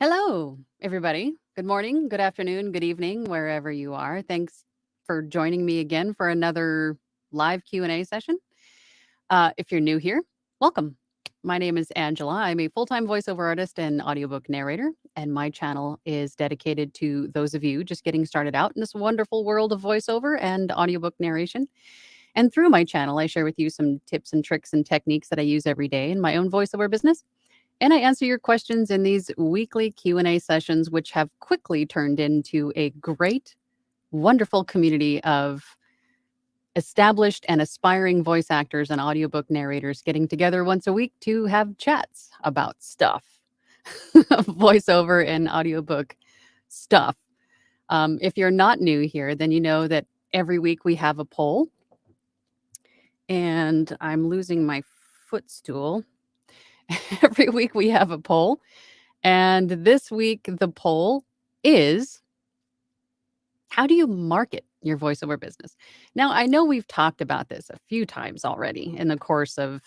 Hello, everybody. Good morning, good afternoon, good evening, wherever you are. Thanks for joining me again for another live Q&A session. If you're new here, welcome. My name is Angela. I'm a full-time voiceover artist and audiobook narrator, and my channel is dedicated to those of you just getting started out in this wonderful world of voiceover and audiobook narration. And through my channel, I share with you some tips and tricks and techniques that I use every day in my own voiceover business. And I answer your questions in these weekly Q&A sessions, which have quickly turned into a great, wonderful community of established and aspiring voice actors and audiobook narrators getting together once a week to have chats about stuff, voiceover and audiobook stuff. If you're not new here, then you know that every week we have a poll, and I'm losing my footstool. Every week we have a poll, and this week the poll is, how do you market your voiceover business? Now, I know we've talked about this a few times already in the course of,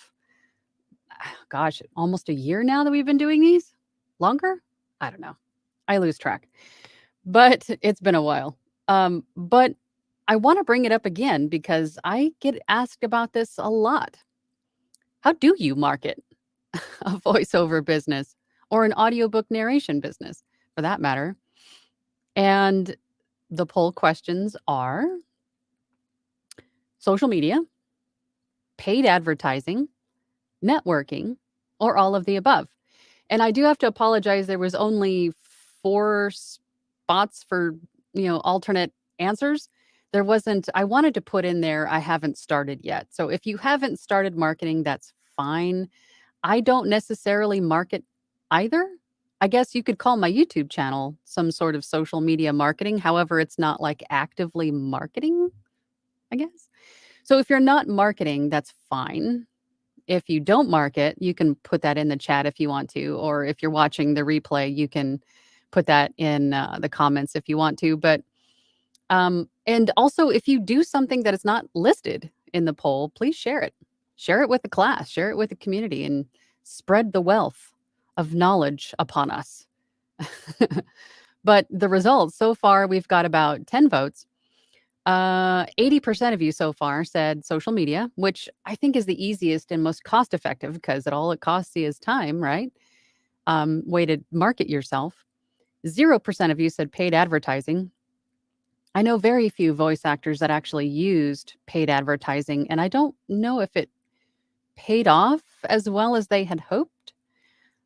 gosh, almost a year now that we've been doing these. Longer? I don't know. I lose track. But it's been a while. But I want to bring it up again because I get asked about this a lot. How do you market a voiceover business or an audiobook narration business for that matter? And the poll questions are social media, paid advertising, networking, or all of the above. And I do have to apologize. There was only 4 spots for, alternate answers. There wasn't, I wanted to put in there, I haven't started yet. So if you haven't started marketing, that's fine. I don't necessarily market either. I guess you could call my YouTube channel some sort of social media marketing. However, it's not like actively marketing, I guess. So if you're not marketing, that's fine. If you don't market, you can put that in the chat if you want to, or if you're watching the replay, you can put that in the comments if you want to. But and also, if you do something that is not listed in the poll, please share it. Share it with the class, share it with the community, and spread the wealth of knowledge upon us. But the results so far, we've got about 10 votes. 80% of you so far said social media, which I think is the easiest and most cost effective because all it costs you is time, right? Way to market yourself. 0% of you said paid advertising. I know very few voice actors that actually used paid advertising, and I don't know if it paid off as well as they had hoped.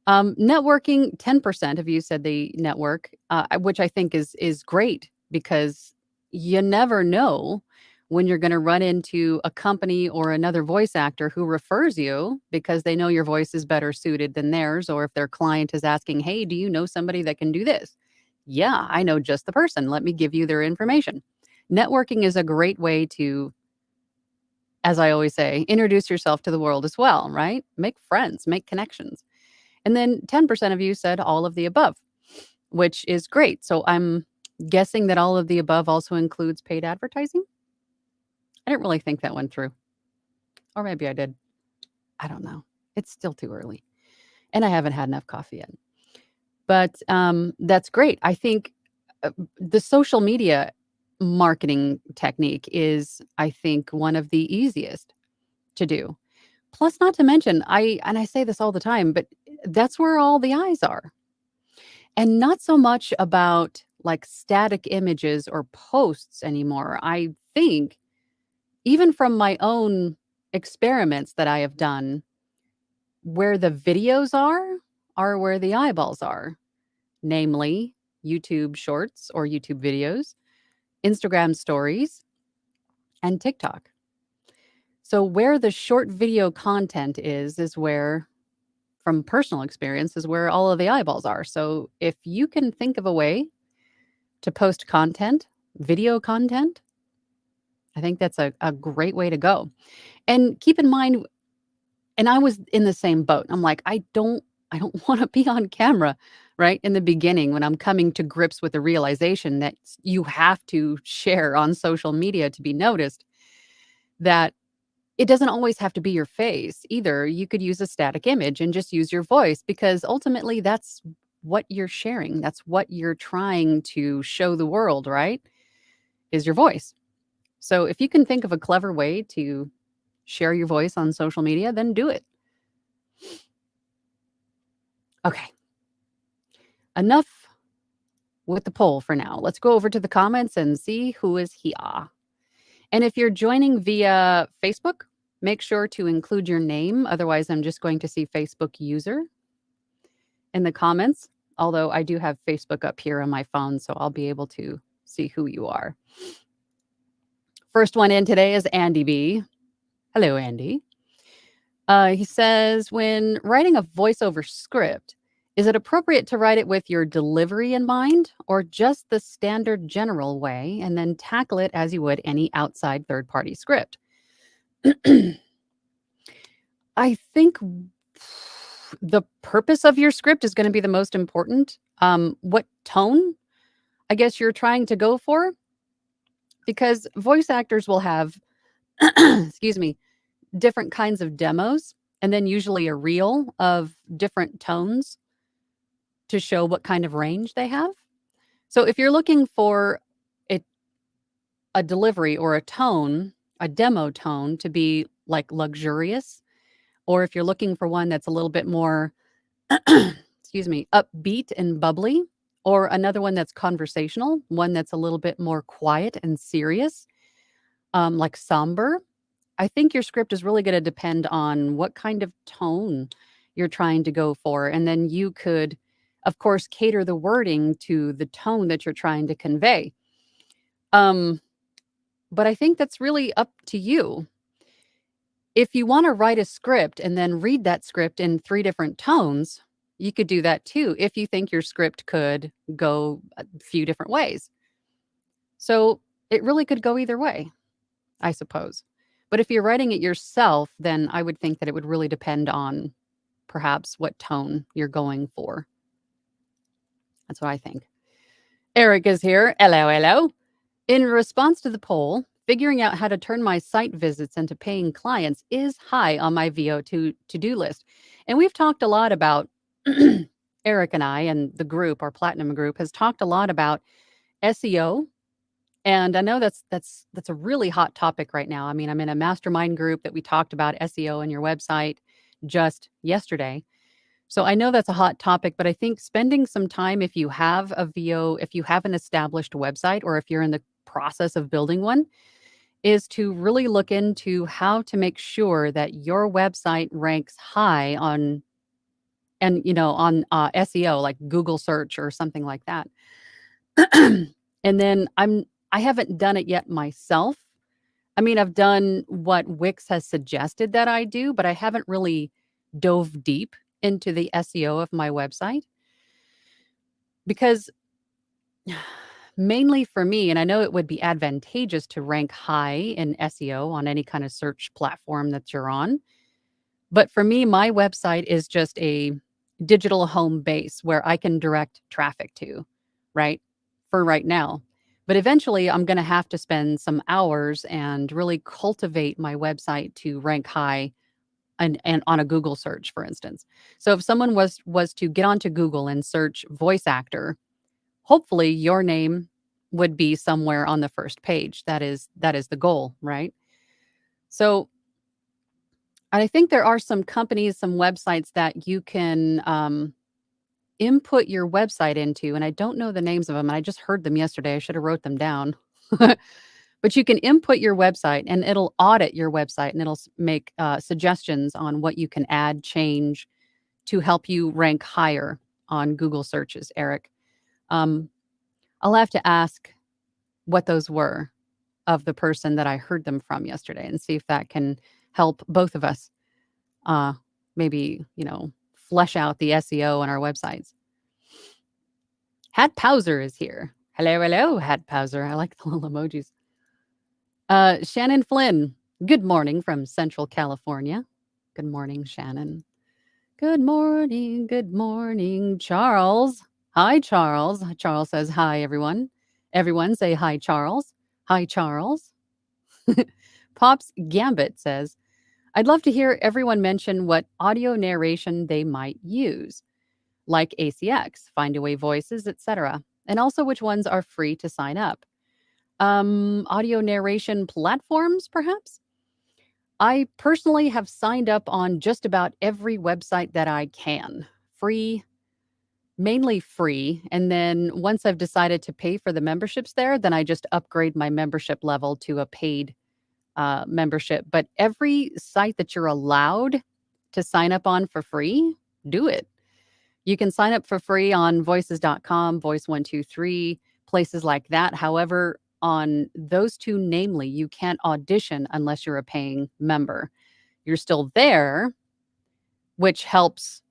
Networking, 10% of you said they network, which I think is great because you never know when you're going to run into a company or another voice actor who refers you because they know your voice is better suited than theirs, or if their client is asking, hey, do you know somebody that can do this? Yeah, I know just the person. Let me give you their information. Networking is a great way to, as I always say, introduce yourself to the world as well, right? Make friends, make connections. And then 10% of you said all of the above, which is great. So I'm guessing that all of the above also includes paid advertising. I didn't really think that one through. Or maybe I did. I don't know. It's still too early. And I haven't had enough coffee yet. But that's great. I think the social media marketing technique is, I think, one of the easiest to do. Plus, not to mention, I say this all the time, but that's where all the eyes are. And not so much about like static images or posts anymore. I think even from my own experiments that I have done, where the videos are where the eyeballs are, namely YouTube shorts or YouTube videos, Instagram stories, and TikTok. So where the short video content is where, from personal experience, is where all of the eyeballs are. So if you can think of a way to post content, video content, I think that's a great way to go. And keep in mind, and I was in the same boat. I'm like, I don't want to be on camera, right? In the beginning, when I'm coming to grips with the realization that you have to share on social media to be noticed, that it doesn't always have to be your face either. You could use a static image and just use your voice because ultimately that's what you're sharing. That's what you're trying to show the world, right? Is your voice. So if you can think of a clever way to share your voice on social media, then do it. Okay. Enough with the poll for now. Let's go over to the comments and see who is here. And if you're joining via Facebook, make sure to include your name. Otherwise, I'm just going to see Facebook user. in the comments, although I do have Facebook up here on my phone, so I'll be able to see who you are. First one in today is Andy B. Hello, Andy. He says, when writing a voiceover script, is it appropriate to write it with your delivery in mind or just the standard general way and then tackle it as you would any outside third party script? I think the purpose of your script is going to be the most important. What tone, I guess, you're trying to go for, because voice actors will have, excuse me, different kinds of demos and then usually a reel of different tones to show what kind of range they have. So if you're looking for a delivery or a tone, a demo tone to be like luxurious, or if you're looking for one that's a little bit more, excuse me, upbeat and bubbly, or another one that's conversational, one that's a little bit more quiet and serious, like somber, I think your script is really going to depend on what kind of tone you're trying to go for. And then you could, of course, cater the wording to the tone that you're trying to convey. But I think that's really up to you. If you want to write a script and then read that script in 3 different tones, you could do that too if you think your script could go a few different ways. So it really could go either way, I suppose. But if you're writing it yourself, then I would think that it would really depend on perhaps what tone you're going for. That's what I think. Eric is here. Hello, hello. In response to the poll, figuring out how to turn my site visits into paying clients is high on my VO to-do list. And we've talked a lot about, Eric and I and the group, our platinum group, has talked a lot about SEO. And I know that's a really hot topic right now. I mean, I'm in a mastermind group that we talked about SEO and your website just yesterday. So I know that's a hot topic, but I think spending some time, if you have a VO, if you have an established website, or if you're in the process of building one, is to really look into how to make sure that your website ranks high on, and on SEO, like Google search or something like that. And then I haven't done it yet myself. I mean, I've done what Wix has suggested that I do, but I haven't really dove deep into the SEO of my website, because mainly for me, and I know it would be advantageous to rank high in SEO on any kind of search platform that you're on. But for me, my website is just a digital home base where I can direct traffic to, right? For right now. But eventually, I'm going to have to spend some hours and really cultivate my website to rank high and on a Google search, for instance. So if someone was to get onto Google and search voice actor, hopefully your name would be somewhere on the first page. That is the goal, right? So I think there are some companies, some websites that you can input your website into, and I don't know the names of them. I just heard them yesterday. I should have wrote them down. But you can input your website and it'll audit your website, and it'll make suggestions on what you can add, change to help you rank higher on Google searches, Eric. I'll have to ask what those were of the person that I heard them from yesterday and see if that can help both of us maybe, flesh out the SEO on our websites. Hat Powser is here. Hello, hello, Hat Powser. I like the little emojis. Shannon Flynn, good morning from Central California. Good morning, Shannon. Good morning, Charles. Hi, Charles. Charles says hi, everyone. Everyone say hi, Charles. Hi, Charles. Pops Gambit says, I'd love to hear everyone mention what audio narration they might use, like ACX, Findaway Voices, etc., and also which ones are free to sign up. Audio narration platforms, perhaps? I personally have signed up on just about every website that I can. Free, mainly free. And then once I've decided to pay for the memberships there, then I just upgrade my membership level to a paid membership. But every site that you're allowed to sign up on for free, do it. You can sign up for free on voices.com, Voice123, places like that. However, on those two, namely, you can't audition unless you're a paying member. You're still there, which helps.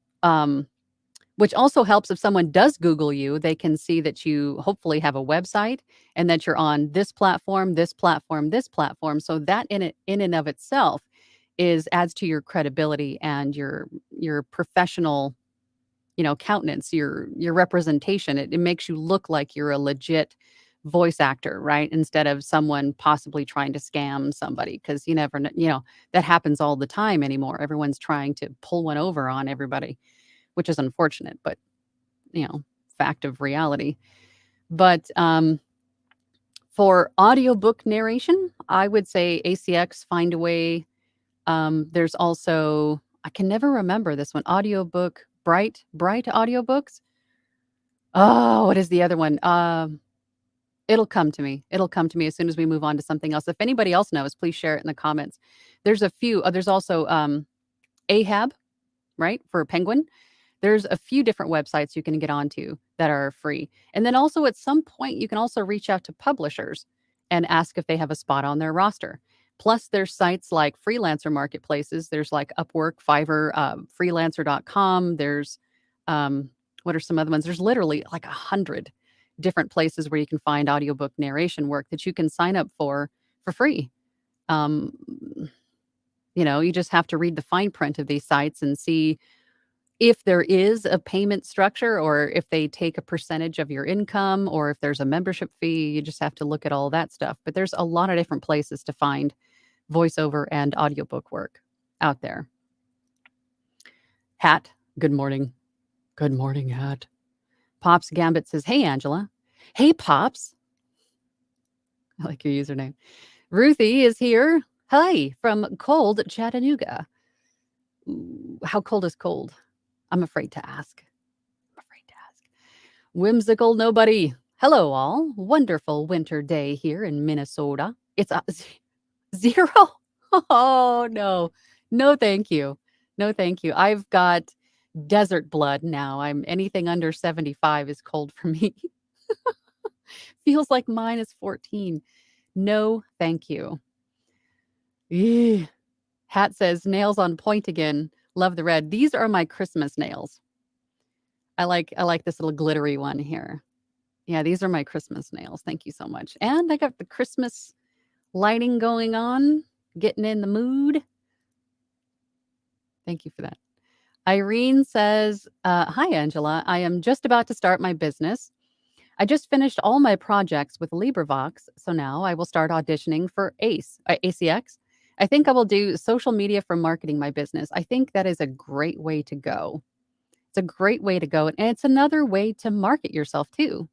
Which also helps if someone does Google you, they can see that you hopefully have a website and that you're on this platform, this platform, this platform. So that in and of itself is adds to your credibility and your professional, countenance, your representation. It makes you look like you're a legit voice actor, right? Instead of someone possibly trying to scam somebody, because you never know, that happens all the time anymore. Everyone's trying to pull one over on everybody, which is unfortunate, but fact of reality. But for audiobook narration, I would say ACX, Find a Way. There's also, I can never remember this one, Audiobook, Bright Audiobooks. Oh, what is the other one? It'll come to me. It'll come to me as soon as we move on to something else. If anybody else knows, please share it in the comments. There's a few. There's also Ahab, right, for Penguin. There's a few different websites you can get onto that are free. And then also at some point, you can also reach out to publishers and ask if they have a spot on their roster. Plus, there's sites like freelancer marketplaces. There's like Upwork, Fiverr, freelancer.com. There's, what are some other ones? There's literally like 100 different places where you can find audiobook narration work that you can sign up for free. Um, you just have to read the fine print of these sites and see if there is a payment structure or if they take a percentage of your income or if there's a membership fee. You just have to look at all that stuff. But there's a lot of different places to find voiceover and audiobook work out there. Hat, good morning. Good morning, Hat. Pops Gambit says, hey, Angela. Hey, Pops. I like your username. Ruthie is here. Hi, from cold Chattanooga. Ooh, how cold is cold? I'm afraid to ask. Whimsical nobody. Hello, all. Wonderful winter day here in Minnesota. It's a 0. Oh, no. No, thank you. No, thank you. I've got desert blood now. Anything under 75 is cold for me. Feels like mine is 14. No, thank you. Eeh. Hat says, nails on point again. Love the red. These are my Christmas nails. I like this little glittery one here. Yeah, these are my Christmas nails. Thank you so much. And I got the Christmas lighting going on, getting in the mood. Thank you for that. Irene says, hi, Angela. I am just about to start my business. I just finished all my projects with LibriVox, so now I will start auditioning for ACX. I think I will do social media for marketing my business. I think that is a great way to go. It's a great way to go. And it's another way to market yourself too.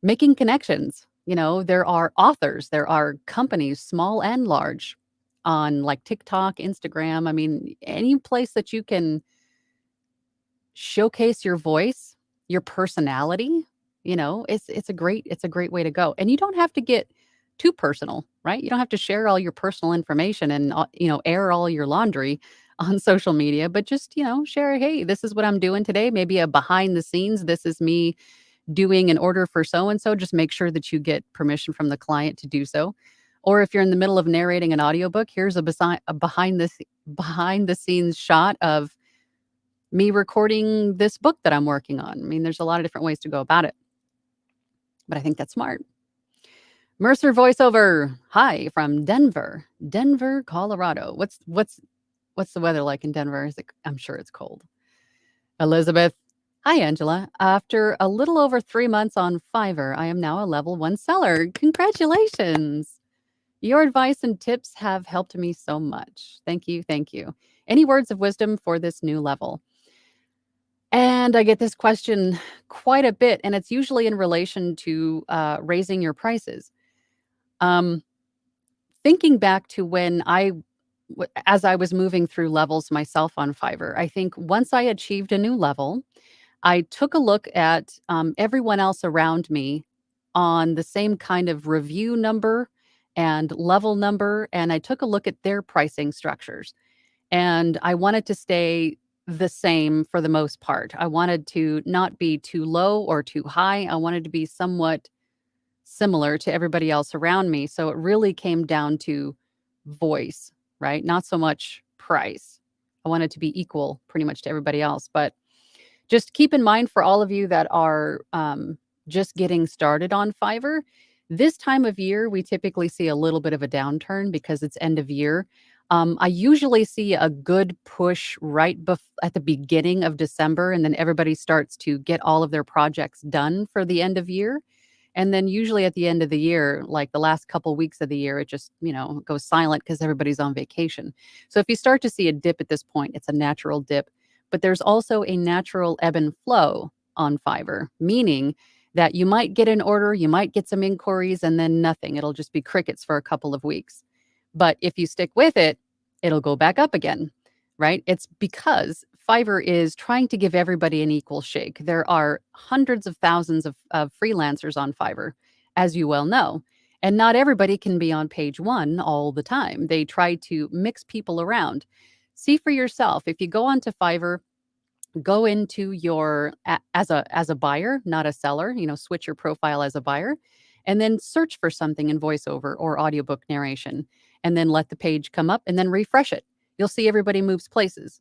Making connections. There are authors, there are companies, small and large, on like TikTok, Instagram. I mean, any place that you can showcase your voice, your personality, it's a great way to go. And you don't have to get too personal, right? You don't have to share all your personal information and air all your laundry on social media, but just, share, hey, this is what I'm doing today, maybe a behind the scenes, this is me doing an order for so and so. Just make sure that you get permission from the client to do so. Or if you're in the middle of narrating an audiobook, here's a behind the scenes shot of me recording this book that I'm working on. I mean, there's a lot of different ways to go about it, but I think that's smart. Mercer voiceover. Hi from Denver, Colorado. What's the weather like in Denver? I'm sure it's cold. Elizabeth. Hi, Angela. After a little over 3 months on Fiverr, I am now a level 1 seller. Congratulations. Your advice and tips have helped me so much. Thank you. Thank you. Any words of wisdom for this new level? And I get this question quite a bit, and it's usually in relation to raising your prices. Thinking back to when as I was moving through levels myself on Fiverr, I think once I achieved a new level, I took a look at everyone else around me on the same kind of review number and level number, and I took a look at their pricing structures. And I wanted to stay the same for the most part. I wanted to not be too low or too high. I wanted to be somewhat similar to everybody else around me. So it really came down to voice, right? Not so much price. I wanted to be equal pretty much to everybody else. But just keep in mind for all of you that are just getting started on Fiverr, this time of year, we typically see a little bit of a downturn because it's end of year. I usually see a good push at the beginning of December, and then everybody starts to get all of their projects done for the end of year. And then usually at the end of the year, like the last couple weeks of the year, it just, goes silent because everybody's on vacation. So if you start to see a dip at this point, it's a natural dip. But there's also a natural ebb and flow on Fiverr, meaning that you might get an order, you might get some inquiries, and then nothing. It'll just be crickets for a couple of weeks. But if you stick with it, it'll go back up again, right? It's because Fiverr is trying to give everybody an equal shake. There are hundreds of thousands of freelancers on Fiverr, as you well know. And not everybody can be on page one all the time. They try to mix people around. See for yourself. If you go onto Fiverr, go into as a buyer, not a seller, switch your profile as a buyer, and then search for something in voiceover or audiobook narration, and then let the page come up and then refresh it. You'll see everybody moves places.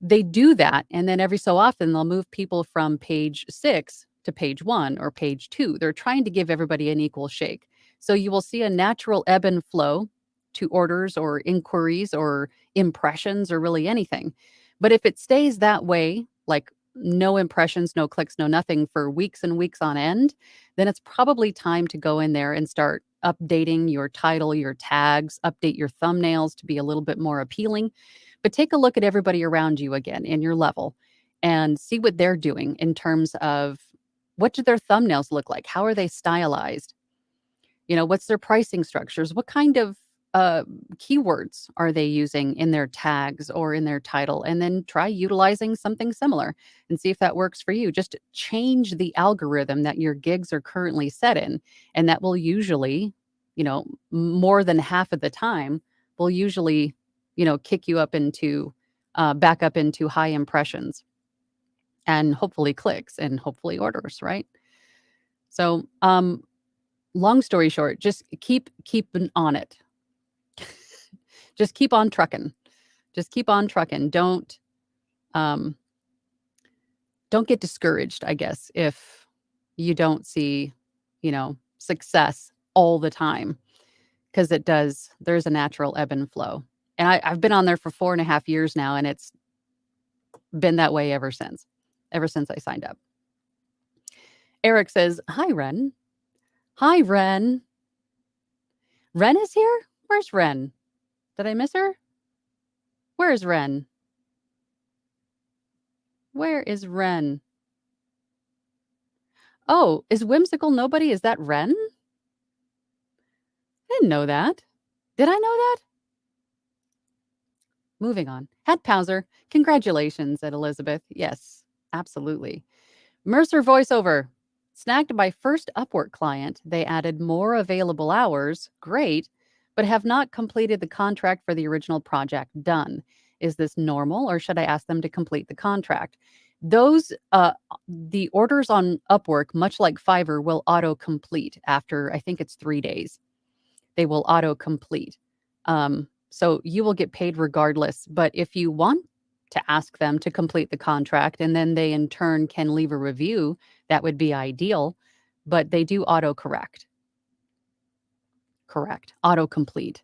They do that, and then every so often they'll move people from page 6 to page 1 or page 2. They're trying to give everybody an equal shake. So you will see a natural ebb and flow to orders or inquiries or impressions or really anything. But if it stays that way, like no impressions, no clicks, no nothing for weeks and weeks on end, then it's probably time to go in there and start updating your title, your tags, update your thumbnails to be a little bit more appealing. But take a look at everybody around you again in your level and see what they're doing in terms of what do their thumbnails look like? How are they stylized? What's their pricing structures? What kind of keywords are they using in their tags or in their title? And then try utilizing something similar and see if that works for you. Just change the algorithm that your gigs are currently set in. And that will usually, more than half of the time, will usually, kick you up into, back up into high impressions and hopefully clicks and hopefully orders, right? So, long story short, just keep on it. Just keep on trucking. Just keep on trucking. Um, don't get discouraged, I guess, if you don't see, success all the time, because there's a natural ebb and flow. And I've been on there for 4.5 years now, and it's been that way ever since I signed up. Eric says, "Hi, Ren." Hi, Ren. Ren is here? Where's Ren? Did I miss her? Where is Ren? Where is Ren? Oh, is Whimsical Nobody? Is that Ren? I didn't know that. Did I know that? Moving on. Hat Powser. Congratulations, said Elizabeth. Yes, absolutely. Mercer voiceover. Snagged by first Upwork client. They added more available hours. Great, but have not completed the contract for the original project done. Is this normal, or should I ask them to complete the contract? The orders on Upwork, much like Fiverr, will auto-complete after, I think it's 3 days. They will auto-complete. So you will get paid regardless. But if you want to ask them to complete the contract and then they in turn can leave a review, that would be ideal. But they do auto-correct. Correct. Auto-complete.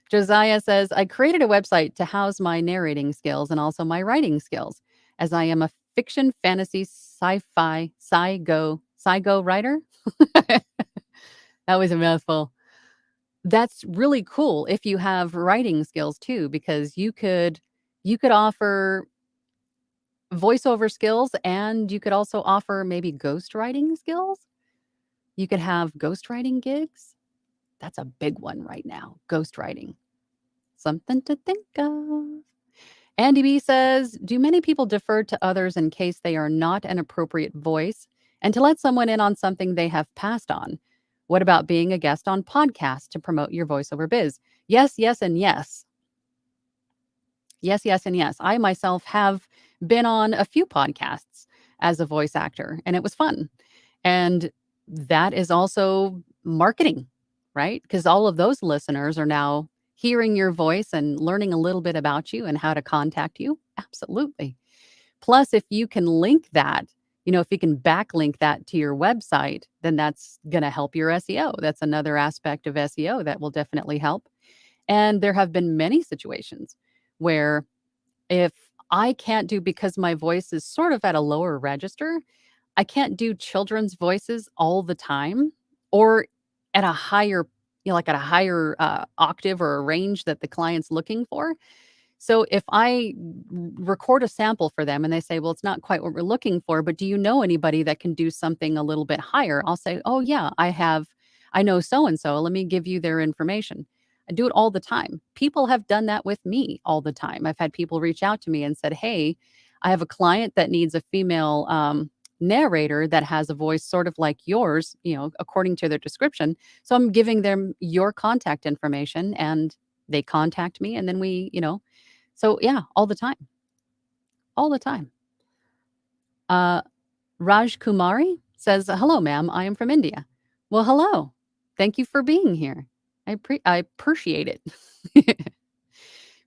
Josiah says, I created a website to house my narrating skills and also my writing skills, as I am a fiction, fantasy, sci-fi, sci-go writer. That was a mouthful. That's really cool if you have writing skills too, because you could offer voiceover skills, and you could also offer maybe ghostwriting skills. You could have ghostwriting gigs. That's a big one right now, ghostwriting. Something to think of. Andy B says, do many people defer to others in case they are not an appropriate voice and to let someone in on something they have passed on? What about being a guest on podcasts to promote your voiceover biz? Yes, yes, and yes. Yes, yes, and yes. I myself have been on a few podcasts as a voice actor, and it was fun. And that is also marketing, right? Because all of those listeners are now hearing your voice and learning a little bit about you and how to contact you. Absolutely. Plus, if you can link that, if you can backlink that to your website, then that's going to help your SEO. That's another aspect of SEO that will definitely help. And there have been many situations where if I can't do, because my voice is sort of at a lower register, I can't do children's voices all the time or at a higher, like at a higher octave or a range that the client's looking for. So if I record a sample for them and they say, well, it's not quite what we're looking for, but do you know anybody that can do something a little bit higher? I'll say, oh, yeah, I know so and so. Let me give you their information. I do it all the time. People have done that with me all the time. I've had people reach out to me and said, hey, I have a client that needs a female narrator that has a voice sort of like yours, according to their description. So I'm giving them your contact information and they contact me and then so yeah, all the time, all the time. Uh, Raj Kumari says, "Hello, ma'am. I am from India." Well, hello. Thank you for being here. I appreciate it.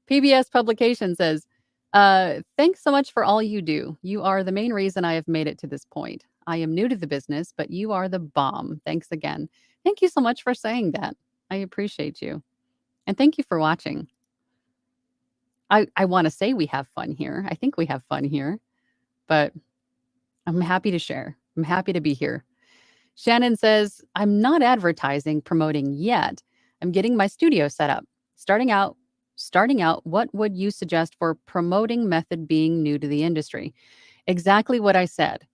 PBS Publication says, "Thanks so much for all you do. You are the main reason I have made it to this point. I am new to the business, but you are the bomb. Thanks again." Thank you so much for saying that. I appreciate you, and thank you for watching. I want to say we have fun here. I think we have fun here, but I'm happy to share. I'm happy to be here. Shannon says, I'm not advertising, promoting yet. I'm getting my studio set up. Starting out, what would you suggest for promoting method being new to the industry? Exactly what I said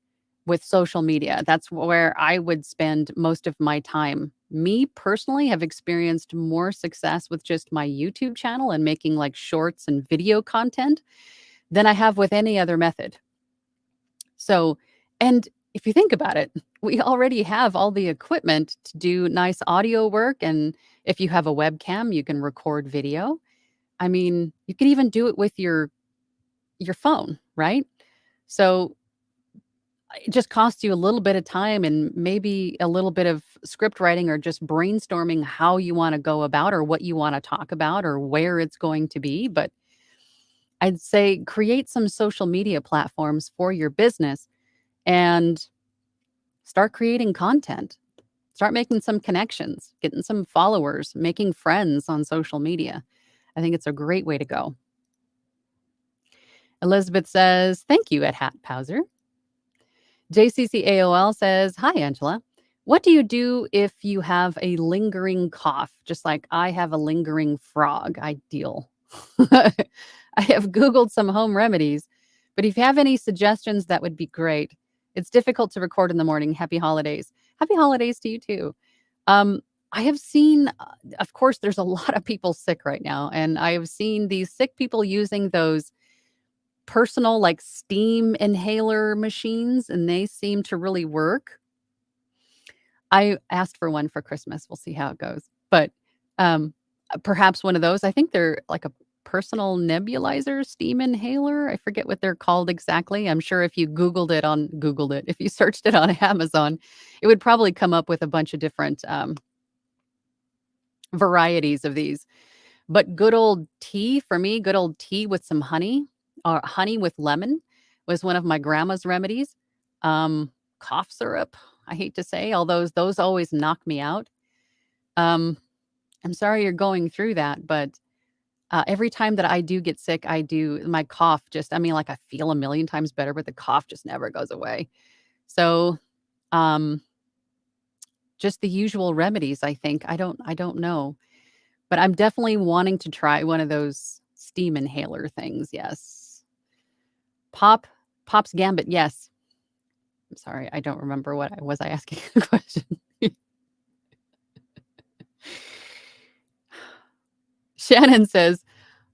with social media. That's where I would spend most of my time. Me personally have experienced more success with just my YouTube channel and making like shorts and video content than I have with any other method. So, and if you think about it, we already have all the equipment to do nice audio work. And if you have a webcam, you can record video. I mean, you can even do it with your phone, right? So it just costs you a little bit of time and maybe a little bit of script writing or just brainstorming how you want to go about or what you want to talk about or where it's going to be. But I'd say create some social media platforms for your business and start creating content. Start making some connections, getting some followers, making friends on social media. I think it's a great way to go. Elizabeth says, thank you, Ed Hat Pauser. JCCAOL says, hi, Angela. What do you do if you have a lingering cough? Just like I have a lingering frog. Ideal. I have Googled some home remedies, but if you have any suggestions, that would be great. It's difficult to record in the morning. Happy holidays. Happy holidays to you too. I have seen, of course, there's a lot of people sick right now, and I have seen these sick people using those personal like steam inhaler machines, and they seem to really work. I asked for one for Christmas. We'll see how it goes. But perhaps one of those. I think they're like a personal nebulizer steam inhaler. I forget what they're called exactly. I'm sure if you Googled it, if you searched it on Amazon, it would probably come up with a bunch of different varieties of these. But good old tea for me, good old tea with some honey or honey with lemon was one of my grandma's remedies. Cough syrup, I hate to say, although those always knock me out. Um, I'm sorry you're going through that, but every time that I do get sick, my cough like I feel a million times better, but the cough just never goes away. So, um, just the usual remedies, I think. I don't know. But I'm definitely wanting to try one of those steam inhaler things, yes. Pop's Gambit, yes. I'm sorry, I don't remember what I asking a question? Shannon says,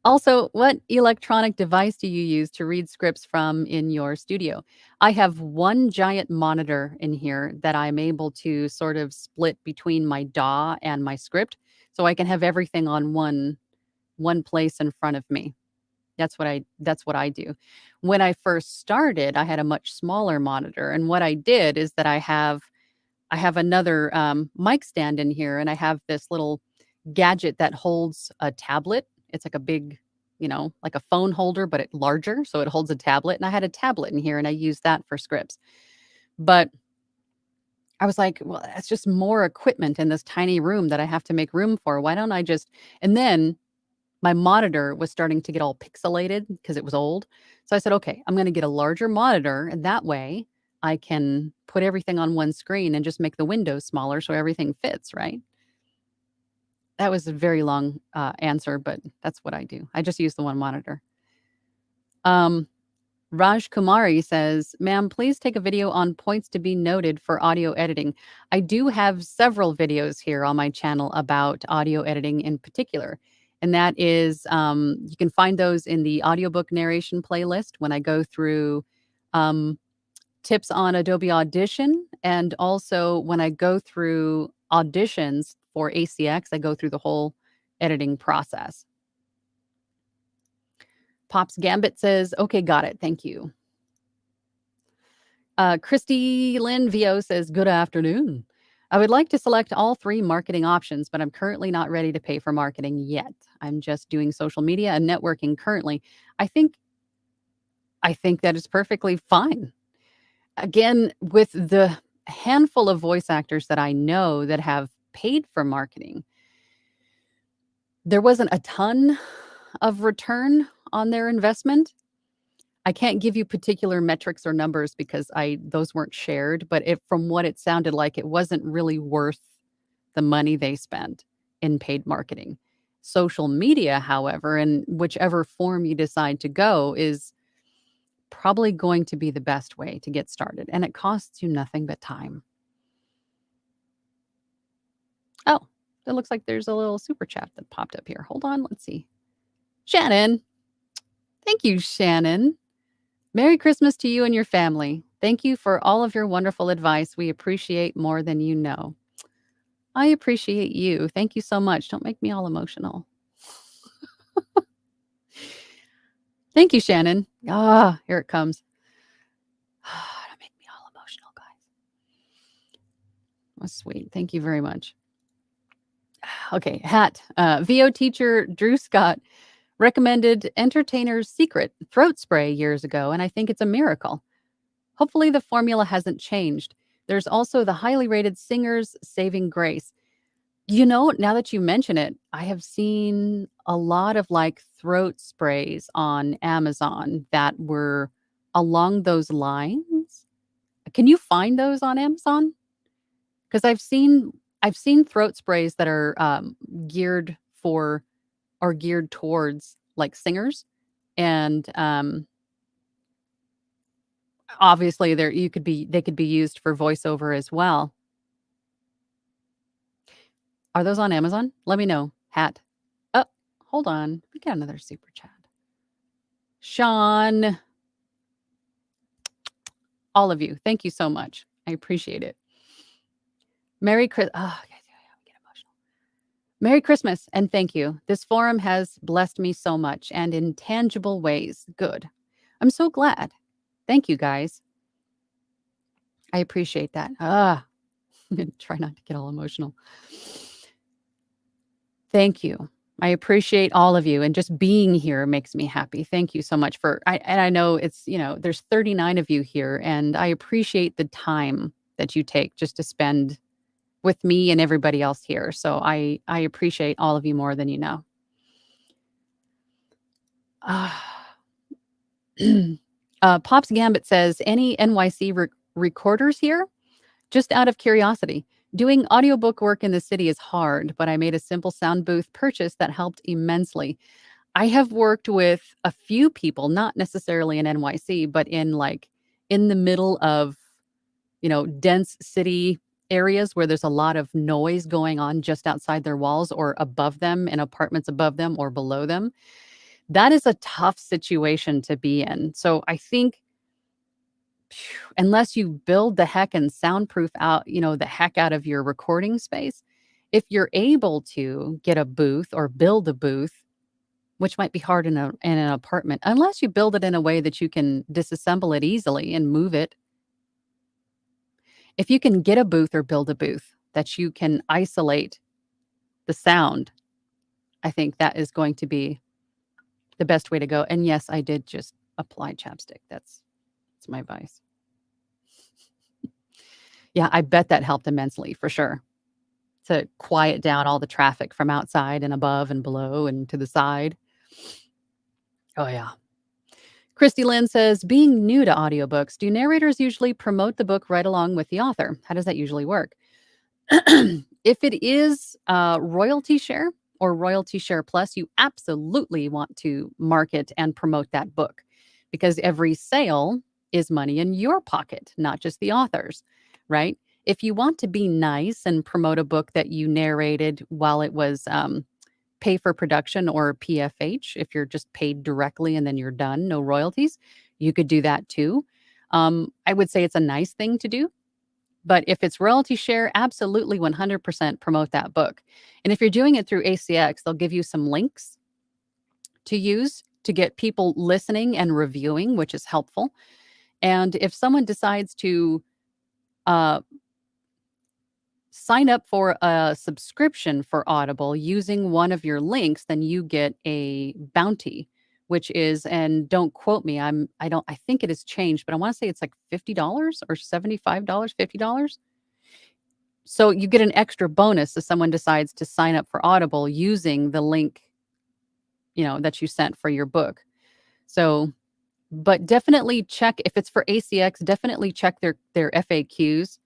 also, what electronic device do you use to read scripts from in your studio? I have one giant monitor in here that I'm able to sort of split between my DAW and my script, so I can have everything on one place in front of me. That's what I do. When I first started, I had a much smaller monitor, and what I did is that I have another, mic stand in here, and I have this little gadget that holds a tablet. It's like a big, like a phone holder, but it larger, so it holds a tablet, and I had a tablet in here, and I used that for scripts. But I was like, "Well, that's just more equipment in this tiny room that I have to make room for. Why don't I just" and then my monitor was starting to get all pixelated because it was old. So I said, "Okay, I'm gonna get a larger monitor, and that way I can put everything on one screen and just make the windows smaller so everything fits," right? That was a very long, answer, but that's what I do. I just use the one monitor. Um, Raj Kumari says, "Ma'am, please take a video on points to be noted for audio editing." I do have several videos here on my channel about audio editing in particular. And that is, you can find those in the audiobook narration playlist when I go through um, tips on Adobe Audition. And also when I go through auditions for ACX, I go through the whole editing process. Pops Gambit says, "Okay, got it. Thank you." Christy Lynn VO says, "Good afternoon. I would like to select all three marketing options, but I'm currently not ready to pay for marketing yet. I'm just doing social media and networking currently. I think I think that is perfectly fine." Again, with the handful of voice actors that I know that have paid for marketing, there wasn't a ton of return on their investment. I can't give you particular metrics or numbers because I those weren't shared, but from what it sounded like, it wasn't really worth the money they spent in paid marketing. Social media, however, in whichever form you decide to go, is probably going to be the best way to get started, and it costs you nothing but time. Oh, it looks like there's a little super chat that popped up here. Hold on, let's see. Shannon. Thank you, Shannon. Merry Christmas to you and your family. Thank you for all of your wonderful advice. We appreciate more than you know. I appreciate you. Thank you so much. Don't make me all emotional. Thank you, Shannon. Ah, here it comes. Don't make me all emotional, guys. That's sweet. Thank you very much. Okay, hat. VO teacher Drew Scott recommended Entertainer's Secret throat spray years ago, and I think it's a miracle. Hopefully, the formula hasn't changed. There's also the highly rated Singer's Saving Grace. Now that you mention it, I have seen a lot of like throat sprays on Amazon that were along those lines. Can you find those on Amazon? Because I've seen throat sprays that are geared for or geared towards like singers, and obviously they could be used for voiceover as well. Are those on Amazon? Let me know. Hat. Oh, hold on. We got another super chat. Sean, all of you, thank you so much. I appreciate it. Merry Christmas. Oh, I get emotional. Merry Christmas and thank you. This forum has blessed me so much and in tangible ways. Good. I'm so glad. Thank you, guys. I appreciate that. I'm gonna try not to get all emotional. Thank you. I appreciate all of you, and just being here makes me happy. Thank you so much I know there's 39 of you here, and I appreciate the time that you take just to spend with me and everybody else here. So I appreciate all of you more than you know. Pops Gambit says, "Any NYC recorders here? Just out of curiosity. Doing audiobook work in the city is hard, but I made a simple sound booth purchase that helped immensely." I have worked with a few people, not necessarily in NYC, but in the middle of, dense city areas where there's a lot of noise going on just outside their walls or above them in apartments above them or below them. That is a tough situation to be in. So I think unless you build the heck and soundproof out, the heck out of your recording space, if you're able to get a booth or build a booth, which might be hard in an apartment, unless you build it in a way that you can disassemble it easily and move it. If you can get a booth or build a booth that you can isolate the sound, I think that is going to be the best way to go. And yes, I did just apply chapstick. That's my vice. Yeah, I bet that helped immensely for sure to quiet down all the traffic from outside and above and below and to the side. Oh, yeah. Christy Lynn says, being new to audiobooks, do narrators usually promote the book right along with the author? How does that usually work? If it is royalty share or royalty share plus, you absolutely want to market and promote that book because every sale is money in your pocket, not just the author's, right? If you want to be nice and promote a book that you narrated while it was pay for production or PFH, if you're just paid directly and then you're done, no royalties, you could do that too. I would say it's a nice thing to do. But if it's royalty share, absolutely 100% promote that book. And if you're doing it through ACX, they'll give you some links to use to get people listening and reviewing, which is helpful. And if someone decides to uh, sign up for a subscription for Audible using one of your links, then you get a bounty, which is, and don't quote me, I think it has changed, but I want to say it's like $50 or $75, $50. So you get an extra bonus if someone decides to sign up for Audible using the link, that you sent for your book. So, but definitely check if it's for ACX, definitely check their FAQs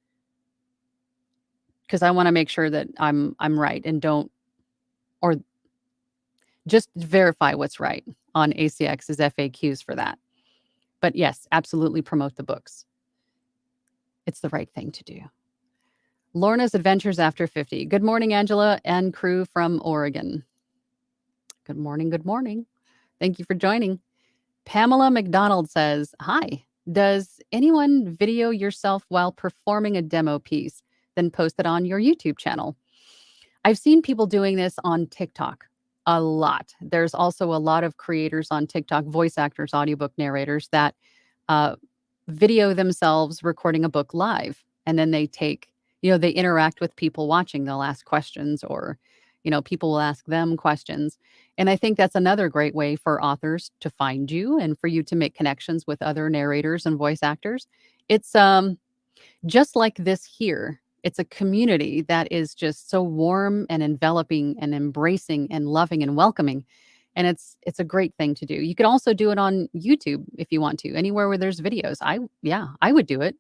because I want to make sure that I'm right and don't, or just verify what's right on ACX's FAQs for that. But yes, absolutely promote the books. It's the right thing to do. Lorna's Adventures After 50. Good morning, Angela and crew from Oregon. Good morning. Good morning. Thank you for joining. Pamela McDonald says, hi, does anyone video yourself while performing a demo piece, then post it on your YouTube channel? I've seen people doing this on TikTok a lot. There's also a lot of creators on TikTok, voice actors, audiobook narrators that uh, video themselves recording a book live. And then they they interact with people watching. They'll ask questions or, people will ask them questions. And I think that's another great way for authors to find you and for you to make connections with other narrators and voice actors. It's just like this here. It's a community that is just so warm and enveloping and embracing and loving and welcoming. And it's a great thing to do. You could also do it on YouTube if you want to, anywhere where there's videos. I would do it.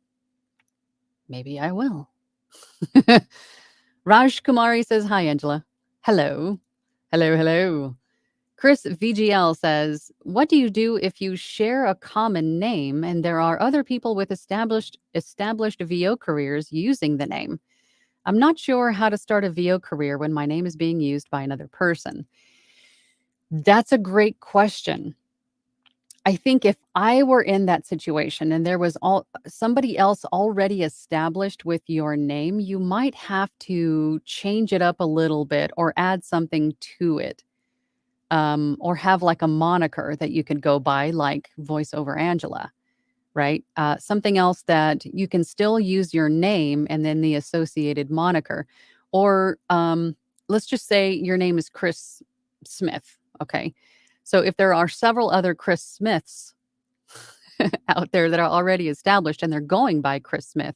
Maybe I will. Raj Kumari says, hi, Angela. Hello. Hello, hello. Chris VGL says, what do you do if you share a common name and there are other people with established VO careers using the name? I'm not sure how to start a VO career when my name is being used by another person. That's a great question. I think if I were in that situation and there was somebody else already established with your name, you might have to change it up a little bit or add something to it. Or have like a moniker that you could go by, like VoiceOverAngela, right? Something else that you can still use your name and then the associated moniker. Or let's just say your name is Chris Smith. Okay. So if there are several other Chris Smiths out there that are already established and they're going by Chris Smith,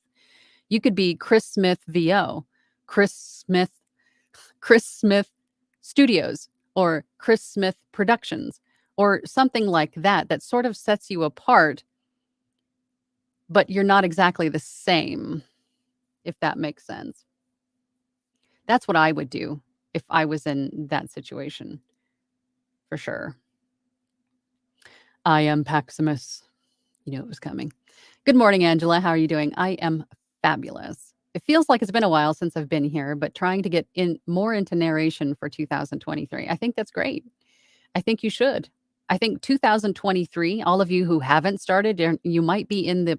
you could be Chris Smith VO, Chris Smith Studios, or Chris Smith Productions, or something like that, that sort of sets you apart, but you're not exactly the same, if that makes sense. That's what I would do if I was in that situation, for sure. I am Paximus. You know it was coming. Good morning, Angela. How are you doing? I am fabulous. It feels like it's been a while since I've been here, but trying to get more into narration for 2023. I think that's great. I think you should. I think 2023, all of you who haven't started, you might be in the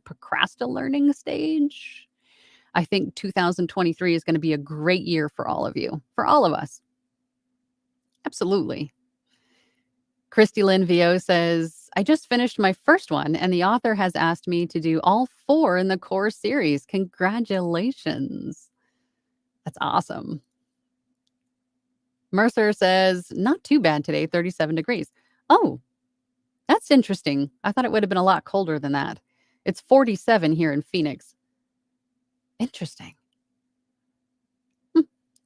learning stage. I think 2023 is going to be a great year for all of you, for all of us. Absolutely. Christy Lynn VO says, I just finished my first one, and the author has asked me to do all 4 in the core series. Congratulations. That's awesome. Mercer says, not too bad today, 37 degrees. Oh, that's interesting. I thought it would have been a lot colder than that. It's 47 here in Phoenix. Interesting.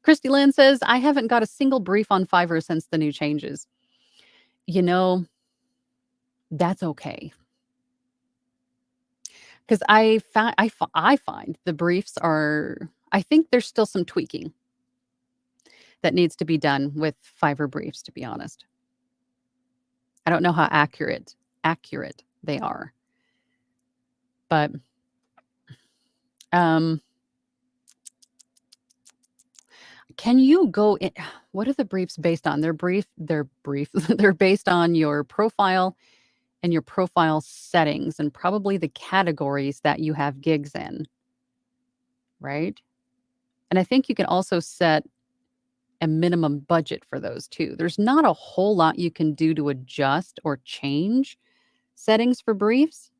Christy Lynn says, I haven't got a single brief on Fiverr since the new changes. You know, that's okay. Because I find the briefs are, I think there's still some tweaking that needs to be done with Fiverr briefs, to be honest. I don't know how accurate they are. But can you go in, what are the briefs based on? They're they're based on your profile and your profile settings and probably the categories that you have gigs in, right? And I think you can also set a minimum budget for those too. There's not a whole lot you can do to adjust or change settings for briefs.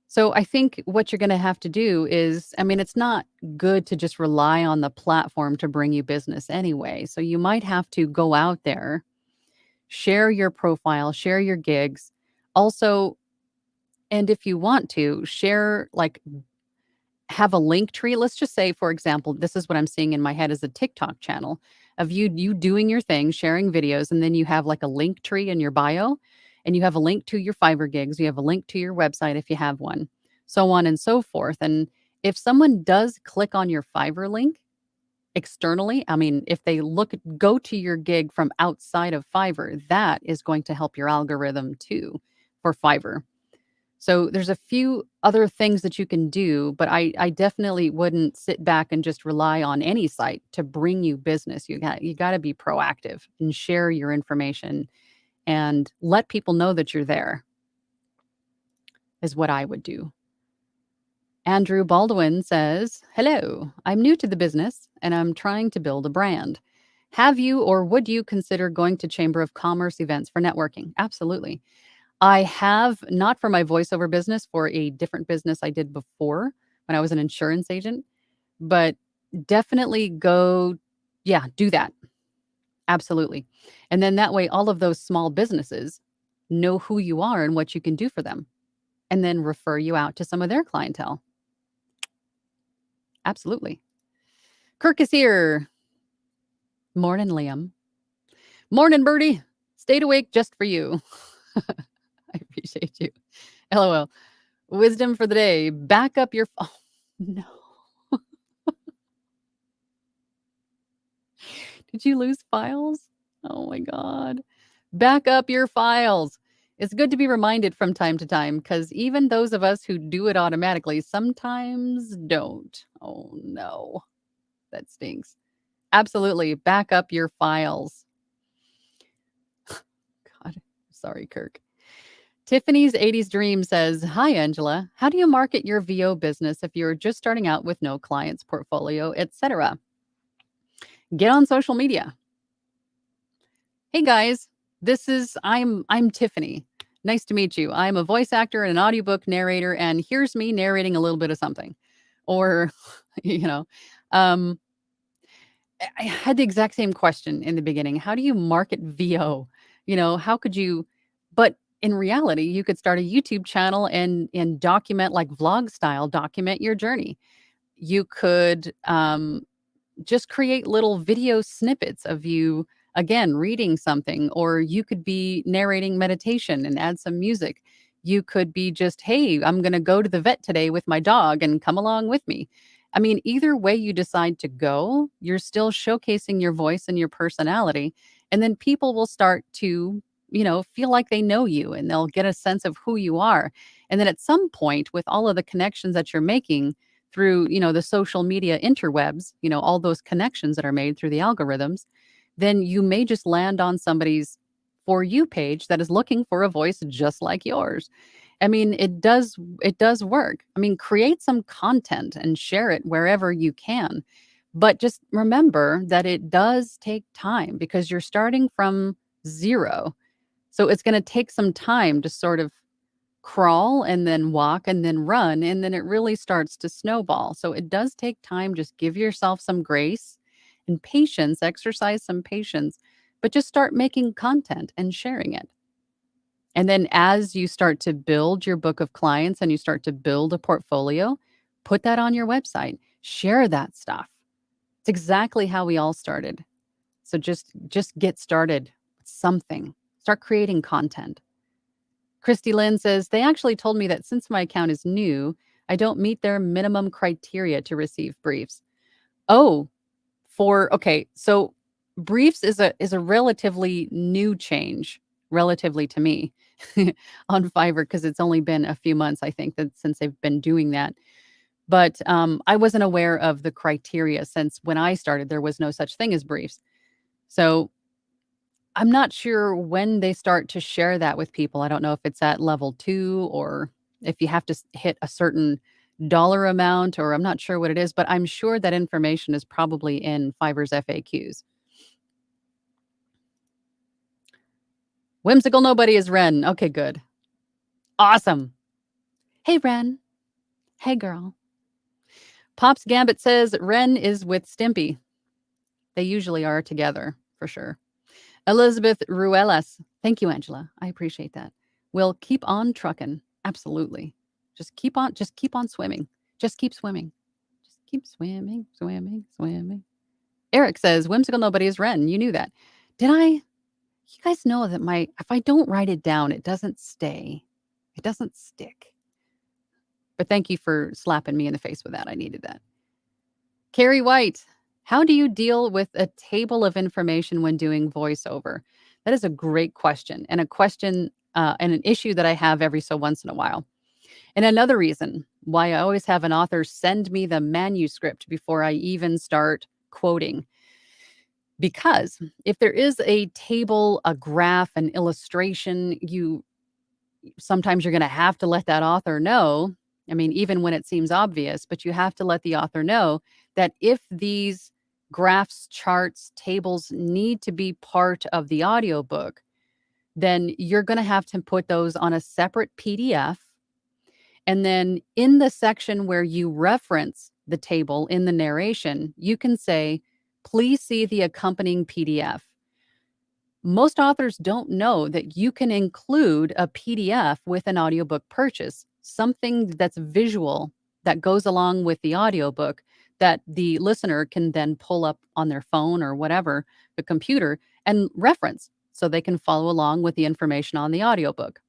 So I think what you're going to have to do is, I mean, it's not good to just rely on the platform to bring you business anyway. So you might have to go out there, share your profile, share your gigs. Also, and if you want to, share like have a link tree. Let's just say, for example, this is what I'm seeing in my head as a TikTok channel of you doing your thing, sharing videos, and then you have like a link tree in your bio, and you have a link to your Fiverr gigs, you have a link to your website if you have one, so on and so forth. And if someone does click on your Fiverr link externally, I mean, if they go to your gig from outside of Fiverr, that is going to help your algorithm too for Fiverr. So there's a few other things that you can do, but I definitely wouldn't sit back and just rely on any site to bring you business. You got to be proactive and share your information and let people know that you're there is what I would do. Andrew Baldwin says, hello, I'm new to the business and I'm trying to build a brand. Have you or would you consider going to Chamber of Commerce events for networking? Absolutely. I have, not for my voiceover business, for a different business I did before when I was an insurance agent, but definitely go, yeah, do that. Absolutely. And then that way, all of those small businesses know who you are and what you can do for them, and then refer you out to some of their clientele. Absolutely. Kirk is here. Morning, Liam. Morning, Birdie. Stayed awake just for you. I appreciate you. LOL. Wisdom for the day. Back up your... Oh, no. Did you lose files? Oh my God. Back up your files. It's good to be reminded from time to time because even those of us who do it automatically sometimes don't. Oh no. That stinks. Absolutely. Back up your files. God. Sorry, Kirk. Tiffany's 80s Dream says, hi, Angela. How do you market your VO business if you're just starting out with no clients, portfolio, etc.? Get on social media. Hey guys, I'm Tiffany. Nice to meet you. I'm a voice actor and an audiobook narrator, and here's me narrating a little bit of something. Or, you know, um, I had the exact same question in the beginning. How do you market VO? How could you, but in reality, you could start a YouTube channel and document like vlog style, document your journey. You could just create little video snippets of you, again, reading something, or you could be narrating meditation and add some music. You could be just, hey, I'm going to go to the vet today with my dog and come along with me. I mean, either way you decide to go, you're still showcasing your voice and your personality. And then people will start to, feel like they know you and they'll get a sense of who you are. And then at some point, with all of the connections that you're making, through, the social media interwebs, all those connections that are made through the algorithms, then you may just land on somebody's For You page that is looking for a voice just like yours. I mean, it does work. I mean, create some content and share it wherever you can. But just remember that it does take time because you're starting from Zero. So it's going to take some time to sort of crawl and then walk and then run, and then it really starts to snowball. So it does take time. Just give yourself some grace and patience, exercise some patience, but just start making content and sharing it. And then as you start to build your book of clients and you start to build a portfolio, put that on your website, share that stuff. It's exactly how we all started. So just get started with something. Start creating content. Christy Lynn says, they actually told me that since my account is new, I don't meet their minimum criteria to receive briefs. Oh, okay. So briefs is a relatively new change, relatively to me, on Fiverr, because it's only been a few months, I think, that since they've been doing that. But I wasn't aware of the criteria since when I started, there was no such thing as briefs. So I'm not sure when they start to share that with people. I don't know if it's at level 2 or if you have to hit a certain dollar amount, or I'm not sure what it is, but I'm sure that information is probably in Fiverr's FAQs. Whimsical Nobody is Ren. Okay, good. Awesome. Hey, Ren. Hey, girl. Pops Gambit says Ren is with Stimpy. They usually are together, for sure. Elizabeth Ruelas. Thank you, Angela. I appreciate that. We'll keep on trucking. Absolutely. Just keep on swimming. Just keep swimming. Just keep swimming, swimming, swimming. Eric says, Whimsical Nobody is Ren. You knew that. Did I? You guys know that if I don't write it down, it doesn't stay. It doesn't stick. But thank you for slapping me in the face with that. I needed that. Carrie White, how do you deal with a table of information when doing voiceover? That is a great question, and a question and an issue that I have every so once in a while. And another reason why I always have an author send me the manuscript before I even start quoting. Because if there is a table, a graph, an illustration, sometimes you're going to have to let that author know. I mean, even when it seems obvious, but you have to let the author know that if these graphs, charts, tables need to be part of the audiobook, then you're going to have to put those on a separate PDF. And then in the section where you reference the table in the narration, you can say, please see the accompanying PDF. Most authors don't know that you can include a PDF with an audiobook purchase, something that's visual that goes along with the audiobook that the listener can then pull up on their phone or whatever, the computer, and reference so they can follow along with the information on the audiobook.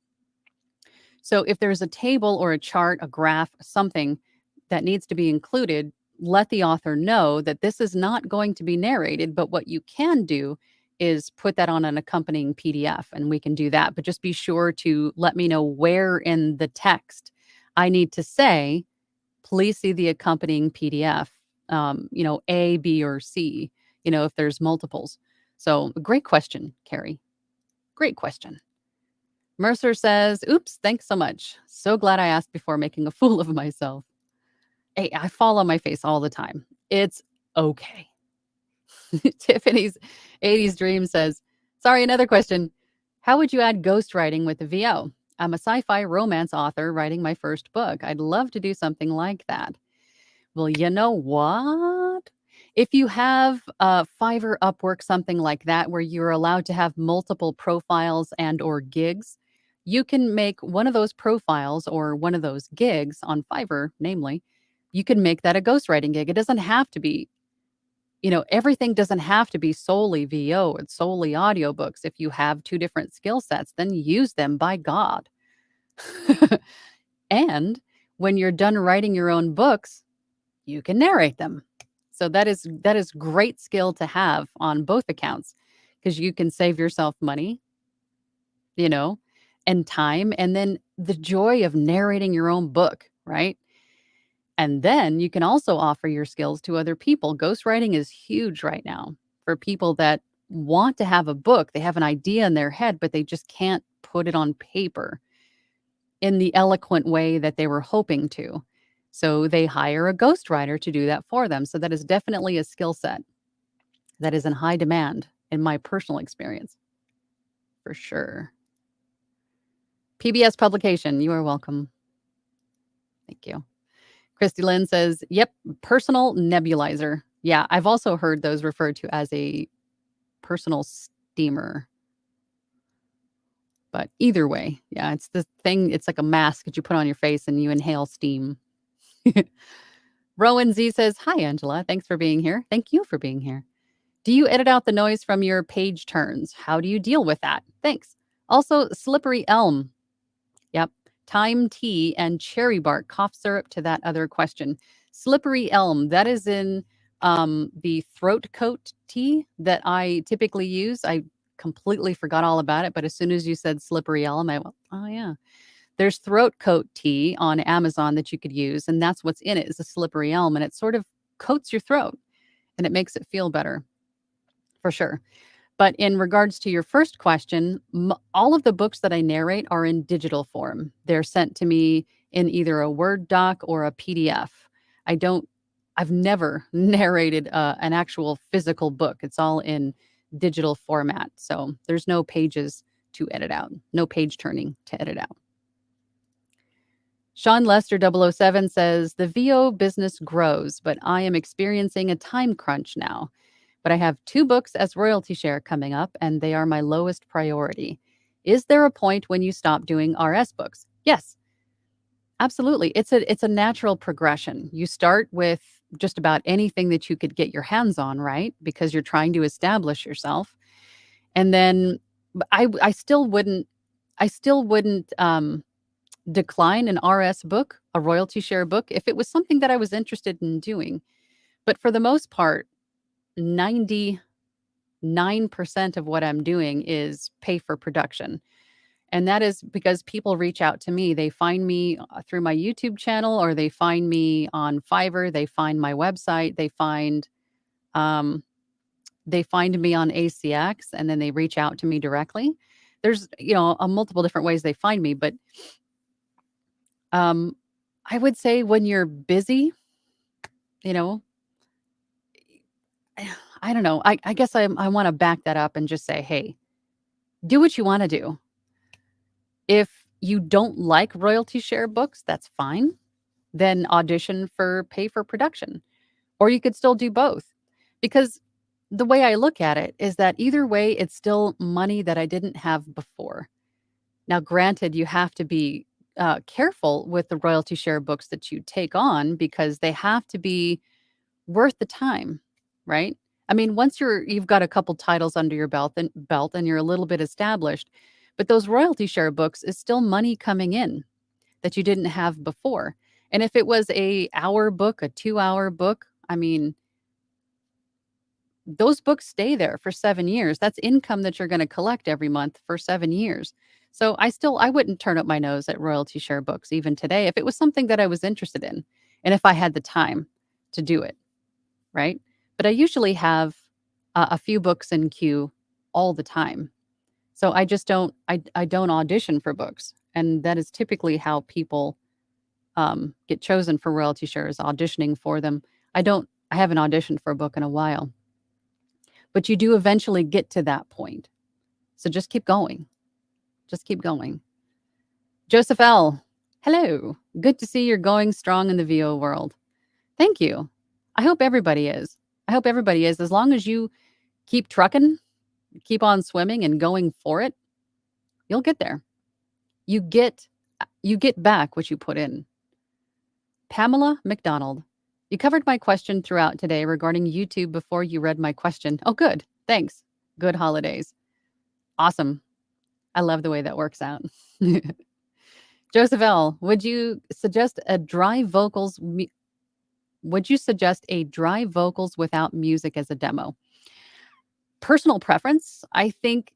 So if there's a table or a chart, a graph, something that needs to be included, let the author know that this is not going to be narrated, but what you can do is put that on an accompanying PDF, and we can do that. But just be sure to let me know where in the text I need to say, please see the accompanying PDF, A, B, or C, if there's multiples. So great question, Carrie. Great question. Mercer says, oops, thanks so much. So glad I asked before making a fool of myself. Hey, I fall on my face all the time. It's okay. Tiffany's 80s Dream says, sorry, another question. How would you add ghostwriting with the VO? I'm a sci-fi romance author writing my first book. I'd love to do something like that. Well, you know what? If you have Fiverr, Upwork, something like that, where you're allowed to have multiple profiles and or gigs, you can make one of those profiles or one of those gigs on Fiverr, namely, you can make that a ghostwriting gig. It doesn't have to be, everything doesn't have to be solely VO or solely audiobooks. If you have two different skill sets, then use them, by God. And when you're done writing your own books, you can narrate them. So that is great skill to have on both accounts, because you can save yourself money, and time, and then the joy of narrating your own book, right? And then you can also offer your skills to other people. Ghostwriting is huge right now for people that want to have a book. They have an idea in their head, but they just can't put it on paper in the eloquent way that they were hoping to. So they hire a ghostwriter to do that for them. So that is definitely a skill set that is in high demand in my personal experience. for sure. PBS publication, you are welcome. Thank you. Christy Lynn says, yep, personal nebulizer. Yeah, I've also heard those referred to as a personal steamer. But either way, yeah, it's the thing. It's like a mask that you put on your face and you inhale steam. Rowan Z says, hi, Angela. Thanks for being here. Thank you for being here. Do you edit out the noise from your page turns? How do you deal with that? Thanks. Also, slippery elm. Yep. Thyme tea and cherry bark cough syrup to that other question. Slippery elm, that is in the throat coat tea that I typically use. I completely forgot all about it, but as soon as you said slippery elm, I went, oh yeah. There's throat coat tea on Amazon that you could use, and that's what's in it is a slippery elm, and it sort of coats your throat and it makes it feel better for sure. But in regards to your first question, all of the books that I narrate are in digital form. They're sent to me in either a Word doc or a PDF. I've never narrated an actual physical book. It's all in digital format. So there's no pages to edit out, no page turning to edit out. Sean Lester 007 says, the VO business grows, but I am experiencing a time crunch now. But I have 2 books as royalty share coming up, and they are my lowest priority. Is there a point when you stop doing RS books? Yes, absolutely. It's a natural progression. You start with just about anything that you could get your hands on, right? Because you're trying to establish yourself. And then I still wouldn't decline an RS book, a royalty share book, if it was something that I was interested in doing. But for the most part, 99% of what I'm doing is pay for production. And that is because people reach out to me. They find me through my YouTube channel, or they find me on Fiverr. They find my website. Um, they find me on ACX, and then they reach out to me directly. There's, multiple different ways they find me, but I would say when you're busy, you know, I don't know. I guess I want to back that up and just say, hey, do what you want to do. If you don't like royalty share books, that's fine. Then audition for pay for production. Or you could still do both. Because the way I look at it is that either way, it's still money that I didn't have before. Now, granted, you have to be careful with the royalty share books that you take on, because they have to be worth the time, right? I mean, once you've got a couple titles under your belt and you're a little bit established, but those royalty share books is still money coming in that you didn't have before. And if it was a hour book, a 2-hour book, I mean, those books stay there for 7 years. That's income that you're going to collect every month for 7 years. So I wouldn't turn up my nose at royalty share books even today if it was something that I was interested in and if I had the time to do it, right? But I usually have a few books in queue all the time. So I just I don't audition for books. And that is typically how people get chosen for royalty shares, auditioning for them. I haven't auditioned for a book in a while. But you do eventually get to that point. So just keep going. Just keep going. Joseph L. Hello. Good to see you're going strong in the VO world. Thank you. I hope everybody is. As long as you keep trucking, keep on swimming and going for it, you'll get there. You get back what you put in. Pamela McDonald. You covered my question throughout today regarding YouTube before you read my question. Oh, good. Thanks. Good holidays. Awesome. I love the way that works out. Joseph L., would you suggest a dry vocals without music as a demo? Personal preference. I think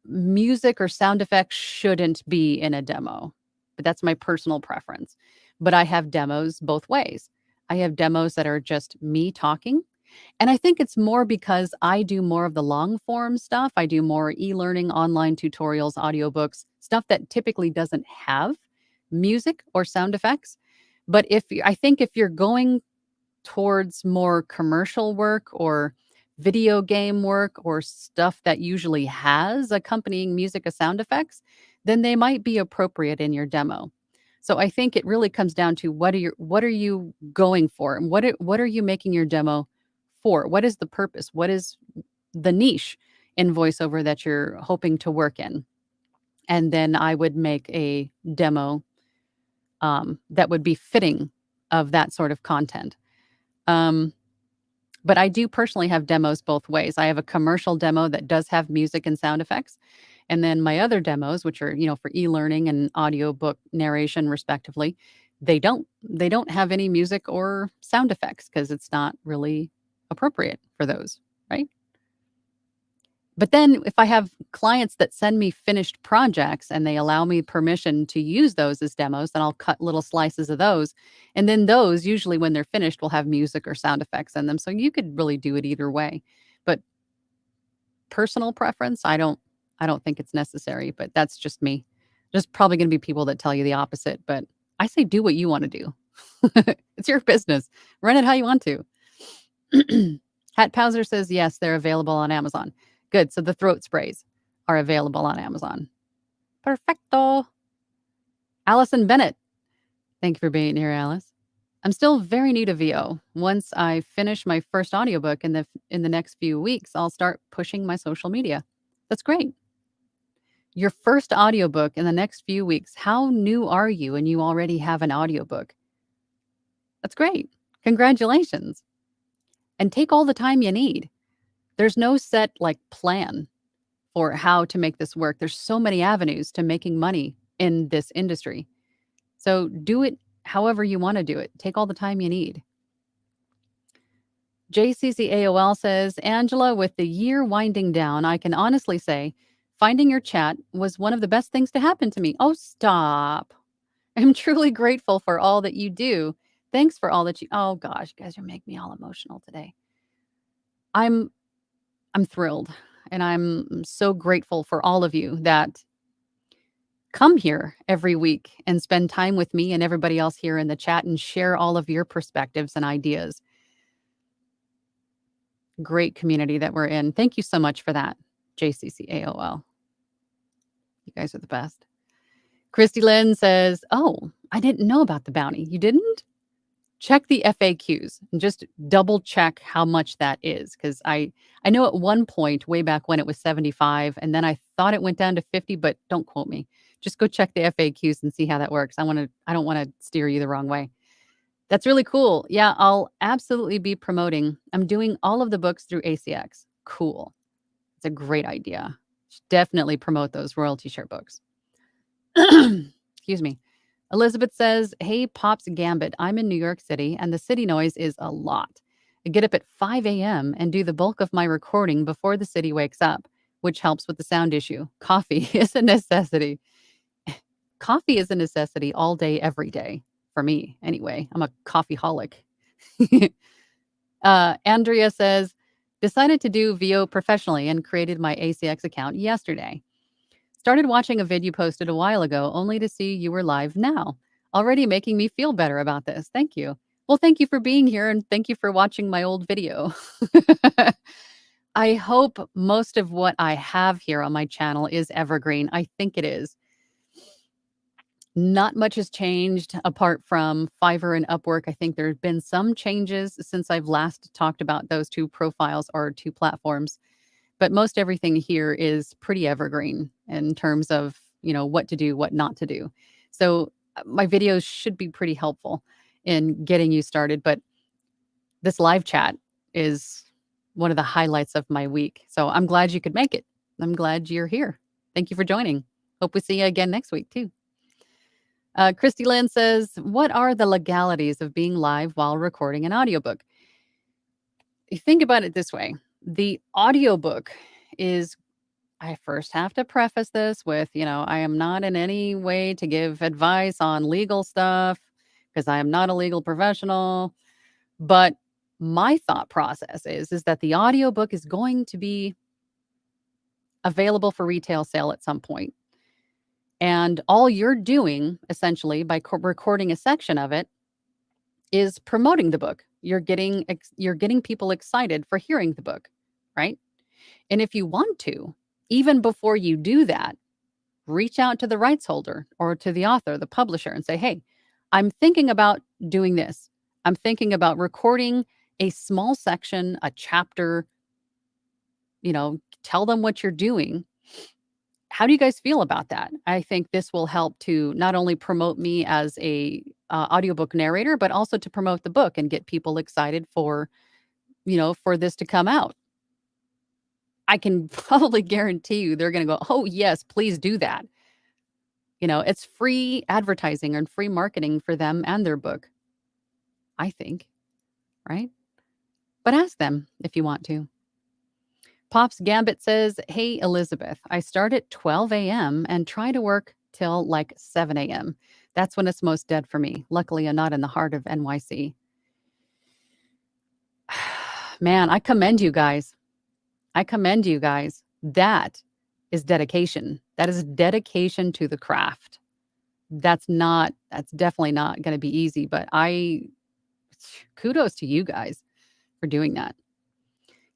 music or sound effects shouldn't be in a demo, but that's my personal preference. But I have demos both ways. I have demos that are just me talking. And I think it's more because I do more of the long form stuff. I do more e-learning, online tutorials, audiobooks, stuff that typically doesn't have music or sound effects. But I think if you're going towards more commercial work or video game work or stuff that usually has accompanying music or sound effects, then they might be appropriate in your demo. So I think it really comes down to what are you going for, and what are you making your demo for? What is the purpose? What is the niche in voiceover that you're hoping to work in? And then I would make a demo that would be fitting of that sort of content. Um, but I do personally have demos both ways. I have a commercial demo that does have music and sound effects. And then my other demos, which are, for e-learning and audiobook narration respectively, they don't have any music or sound effects because it's not really appropriate for those, right? But then if I have clients that send me finished projects and they allow me permission to use those as demos, then I'll cut little slices of those. And then those, usually when they're finished, will have music or sound effects in them. So you could really do it either way. But personal preference, I don't think it's necessary, but that's just me. There's probably going to be people that tell you the opposite, but I say do what you want to do. It's your business. Run it how you want to. Hat Powser says yes, they're available on Amazon. Good. So the throat sprays are available on Amazon. Perfecto. Allison Bennett. Thank you for being here, Alice. I'm still very new to VO. Once I finish my first audiobook in the next few weeks, I'll start pushing my social media. That's great. Your first audiobook in the next few weeks. How new are you and you already have an audiobook? That's great. Congratulations. And take all the time you need. There's no set plan for how to make this work. There's so many avenues to making money in this industry. So do it however you want to do it. Take all the time you need. JCCAOL says, Angela, with the year winding down, I can honestly say finding your chat was one of the best things to happen to me. Oh, stop. I'm truly grateful for all that you do. Thanks for all that you, oh gosh, guys, you're making me all emotional today. I'm thrilled, and I'm so grateful for all of you that come here every week and spend time with me and everybody else here in the chat and share all of your perspectives and ideas. Great community that we're in. Thank you so much for that, JCCAOL. You guys are the best. Christy Lynn says, oh, I didn't know about the bounty. You didn't? Check the FAQs and just double check how much that is. Because I know at one point, way back when, it was 75, and then I thought it went down to 50, but don't quote me. Just go check the FAQs and see how that works. I don't want to steer you the wrong way. That's really cool. Yeah, I'll absolutely be promoting. I'm doing all of the books through ACX. Cool. It's a great idea. Should definitely promote those royalty share books. Excuse me. Elizabeth says, hey, Pops Gambit, I'm in New York City and the city noise is a lot. I get up at 5 a.m. and do the bulk of my recording before the city wakes up, which helps with the sound issue. Coffee is a necessity. Coffee is a necessity all day, every day. For me, anyway. I'm a coffeeholic. Andrea says, decided to do VO professionally and created my ACX account yesterday. Started watching a vid you posted a while ago, only to see you were live now. Already making me feel better about this. Thank you. Well, thank you for being here, and thank you for watching my old video. I hope most of what I have here on my channel is evergreen. I think it is. Not much has changed apart from Fiverr and Upwork. I think there have been some changes since I've last talked about those two profiles or two platforms. But most everything here is pretty evergreen in terms of, what to do, what not to do. So my videos should be pretty helpful in getting you started. But this live chat is one of the highlights of my week. So I'm glad you could make it. I'm glad you're here. Thank you for joining. Hope we see you again next week, too. Christy Lynn says, what are the legalities of being live while recording an audiobook? You think about it this way. The audiobook is, I first have to preface this with, I am not in any way to give advice on legal stuff because I am not a legal professional. But my thought process is that the audiobook is going to be available for retail sale at some point. And all you're doing, essentially, by recording a section of it, is promoting the book. You're getting people excited for hearing the book. right? And if you want to, even before you do that, reach out to the rights holder or to the author, the publisher, and say, hey, I'm thinking about doing this. I'm thinking about recording a small section, a chapter, tell them what you're doing. How do you guys feel about that? I think this will help to not only promote me as a audiobook narrator, but also to promote the book and get people excited for this to come out. I can probably guarantee you they're going to go, oh, yes, please do that. It's free advertising and free marketing for them and their book, I think, right? But ask them if you want to. Pops Gambit says, hey, Elizabeth, I start at 12 a.m. and try to work till like 7 a.m. That's when it's most dead for me. Luckily, I'm not in the heart of NYC. Man, I commend you guys. That is dedication. That is dedication to the craft. That's definitely not going to be easy, but kudos to you guys for doing that.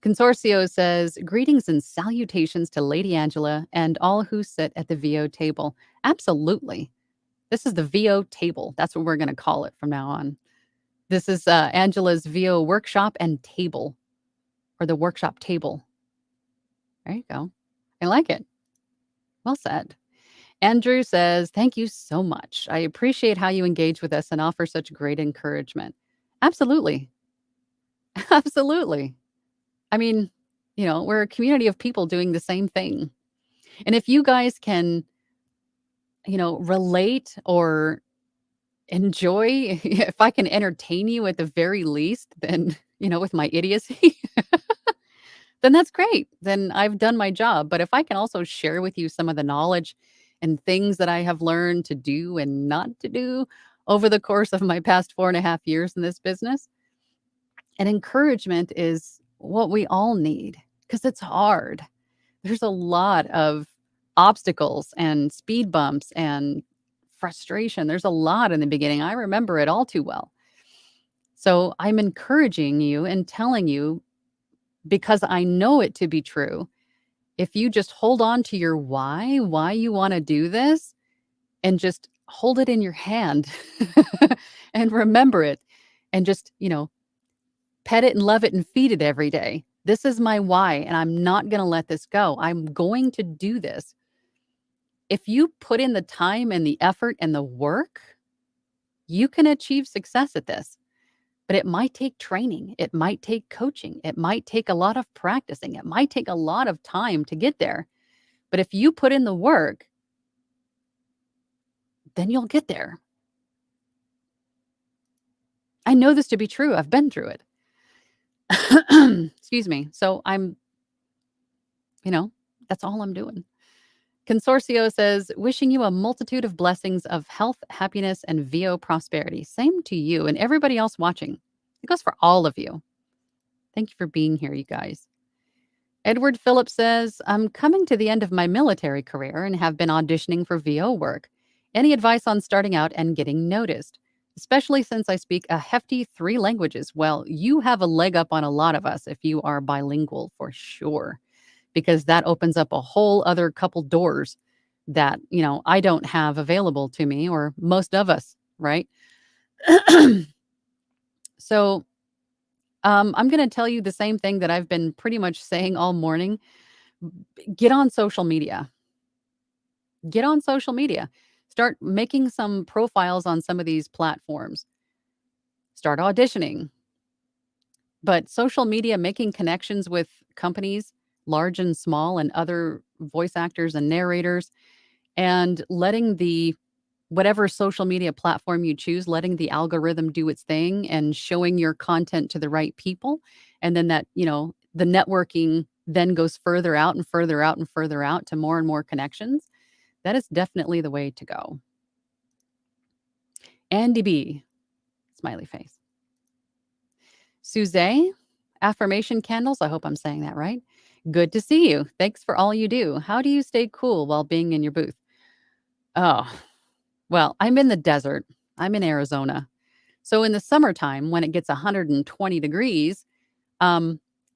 Consortio says, greetings and salutations to Lady Angela and all who sit at the VO table. Absolutely. This is the VO table. That's what we're going to call it from now on. This is Angela's VO workshop and table, or the workshop table. There you go. I like it. Well said. Andrew says, thank you so much. I appreciate how you engage with us and offer such great encouragement. Absolutely. Absolutely. I mean, we're a community of people doing the same thing. And if you guys can, relate or enjoy, if I can entertain you at the very least, then, with my idiocy, then that's great. Then I've done my job. But if I can also share with you some of the knowledge and things that I have learned to do and not to do over the course of my past 4.5 years in this business, and encouragement is what we all need because it's hard. There's a lot of obstacles and speed bumps and frustration. There's a lot in the beginning. I remember it all too well. So I'm encouraging you and telling you, because I know it to be true, if you just hold on to your why you want to do this, and just hold it in your hand and remember it, and just, pet it and love it and feed it every day. This is my why, and I'm not going to let this go. I'm going to do this. If you put in the time and the effort and the work, you can achieve success at this. But it might take training. It might take coaching. It might take a lot of practicing. It might take a lot of time to get there. But if you put in the work, then you'll get there. I know this to be true. I've been through it. Excuse me. So that's all I'm doing. Consortio says, wishing you a multitude of blessings of health, happiness, and VO prosperity. Same to you and everybody else watching. It goes for all of you. Thank you for being here, you guys. Edward Phillips says, I'm coming to the end of my military career and have been auditioning for VO work. Any advice on starting out and getting noticed? Especially since I speak a hefty 3 languages. Well, you have a leg up on a lot of us if you are bilingual for sure, because that opens up a whole other couple doors that, I don't have available to me, or most of us, right? So I'm going to tell you the same thing that I've been pretty much saying all morning. Get on social media. Get on social media. Start making some profiles on some of these platforms. Start auditioning. But social media, making connections with companies, large and small, and other voice actors and narrators, and letting whatever social media platform you choose, letting the algorithm do its thing and showing your content to the right people. And then that, the networking then goes further out and further out and further out to more and more connections. That is definitely the way to go. Andy B. Smiley face. Suze, affirmation candles. I hope I'm saying that right. Good to see you. Thanks for all you do. How do you stay cool while being in your booth? Oh, well, I'm in the desert. I'm in Arizona. So in the summertime, when it gets 120 degrees,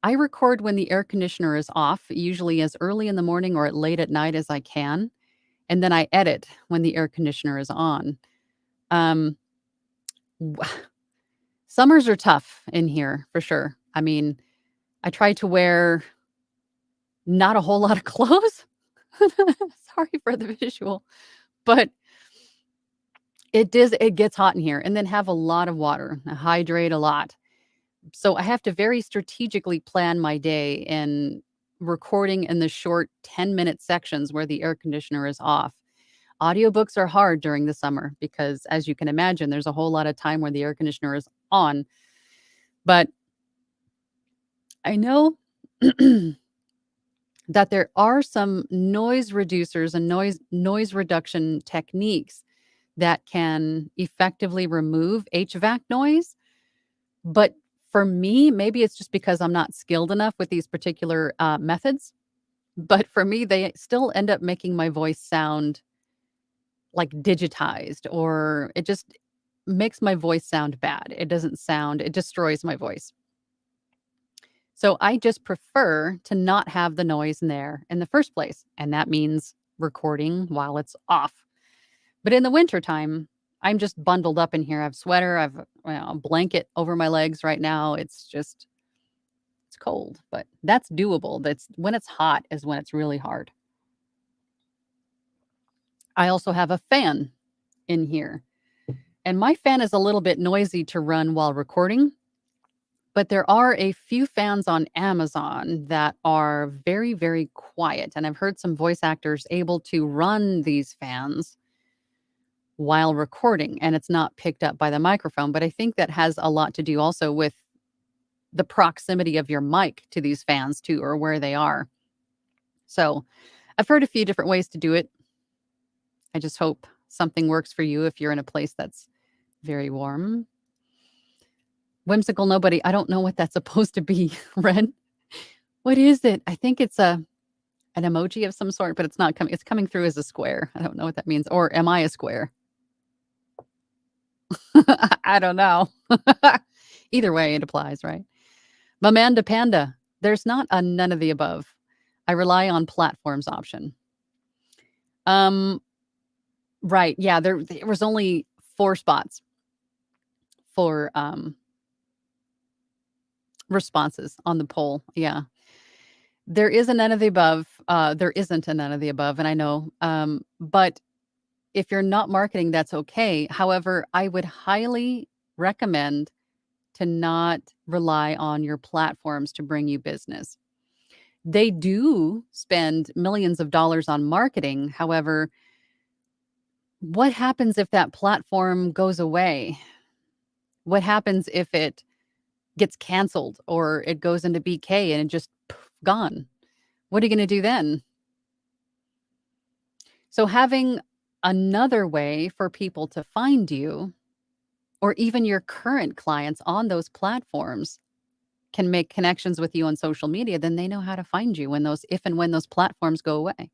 I record when the air conditioner is off, usually as early in the morning or late at night as I can, and then I edit when the air conditioner is on. Um, w Summers are tough in here for sure. I mean, I try to wear not a whole lot of clothes. Sorry for the visual, but it gets hot in here, and then have a lot of water, hydrate a lot. So I have to very strategically plan my day in recording in the short 10-minute sections where the air conditioner is off. Audiobooks are hard during the summer because, as you can imagine, there's a whole lot of time where the air conditioner is on. But I know that there are some noise reducers and noise reduction techniques that can effectively remove HVAC noise. But for me, maybe it's just because I'm not skilled enough with these particular methods. But for me, they still end up making my voice sound like digitized, or it just makes my voice sound bad. It destroys my voice. So I just prefer to not have the noise in there in the first place. And that means recording while it's off. But in the wintertime, I'm just bundled up in here. I have sweater, a blanket over my legs right now. It's cold, but that's doable. That's when it's hot is when it's really hard. I also have a fan in here. And my fan is a little bit noisy to run while recording, but there are a few fans on Amazon that are very, very quiet. And I've heard some voice actors able to run these fans while recording, and it's not picked up by the microphone. But I think that has a lot to do also with the proximity of your mic to these fans too, or where they are. So I've heard a few different ways to do it. I just hope something works for you if you're in a place that's very warm. Whimsical nobody. I don't know what that's supposed to be, Ren. What is it? I think it's an emoji of some sort, but it's not coming. It's coming through as a square. I don't know what that means. Or am I a square? I don't know. Either way, it applies, right? Mamanda Panda. There's not a none of the above. I rely on platforms option. Right. Yeah, there was only 4 spots for responses on the poll. Yeah. There is a none of the above. There isn't a none of the above, and I know. But if you're not marketing, that's okay. However, I would highly recommend to not rely on your platforms to bring you business. They do spend millions of dollars on marketing. However, what happens if that platform goes away? What happens if it gets canceled or it goes into BK and it just gone? What are you going to do then? So having another way for people to find you, or even your current clients on those platforms, can make connections with you on social media, then they know how to find you if and when those platforms go away.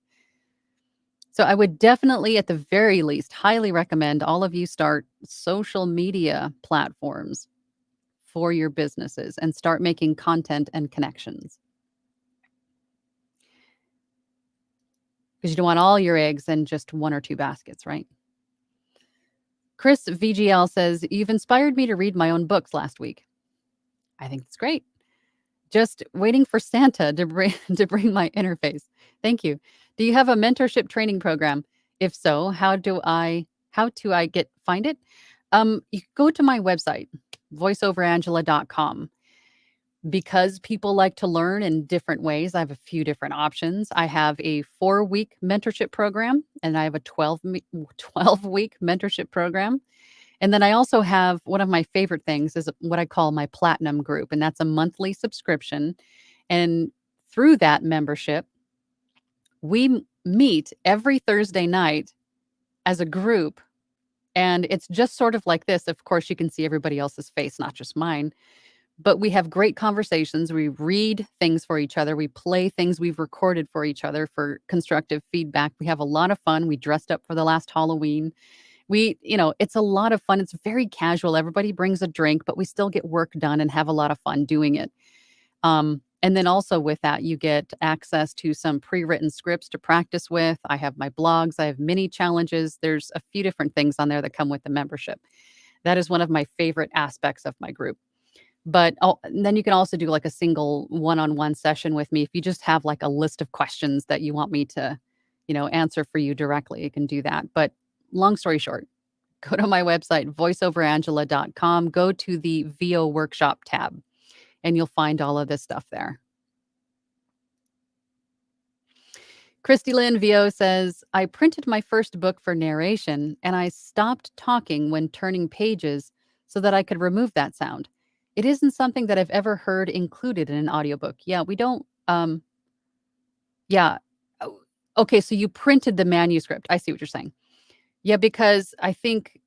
So I would definitely, at the very least, highly recommend all of you start social media platforms for your businesses and start making content and connections. Because you don't want all your eggs in just 1 or 2 baskets, right? Chris VGL says, "You've inspired me to read my own books last week." I think that's great. Just waiting for Santa to bring to bring my interface. Thank you. Do you have a mentorship training program? If so, how do I find it? You can go to my website, voiceoverangela.com. Because people like to learn in different ways, I have a few different options. I have a 4-week mentorship program, and I have a 12-week mentorship program. And then I also have one of my favorite things is what I call my platinum group, and that's a monthly subscription. And through that membership, we meet every Thursday night as a group. And it's just sort of like this. Of course, you can see everybody else's face, not just mine. But we have great conversations. We read things for each other. We play things we've recorded for each other for constructive feedback. We have a lot of fun. We dressed up for the last Halloween. It's a lot of fun. It's very casual. Everybody brings a drink, but we still get work done and have a lot of fun doing it. And then also with that, you get access to some pre-written scripts to practice with. I have my blogs, I have mini challenges. There's a few different things on there that come with the membership. That is one of my favorite aspects of my group. But and then you can also do like a single one-on-one session with me if you just have like a list of questions that you want me to, answer for you directly. You can do that. But long story short, go to my website, voiceoverangela.com, go to the VO workshop tab, and you'll find all of this stuff there. Christy Lynn VO says, I printed my first book for narration and I stopped talking when turning pages so that I could remove that sound. It isn't something that I've ever heard included in an audiobook. Yeah, we don't yeah. Oh, okay, so you printed the manuscript. I see what you're saying. Yeah, because I think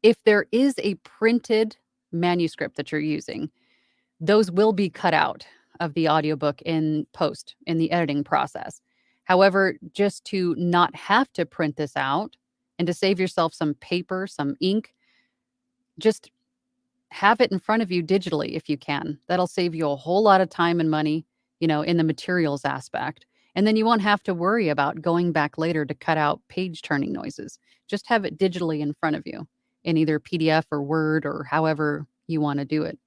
if there is a printed manuscript that you're using, those will be cut out of the audiobook in post, in the editing process. However, just to not have to print this out and to save yourself some paper, some ink, just have it in front of you digitally if you can. That'll save you a whole lot of time and money, in the materials aspect. And then you won't have to worry about going back later to cut out page turning noises. Just have it digitally in front of you in either PDF or Word or however you want to do it.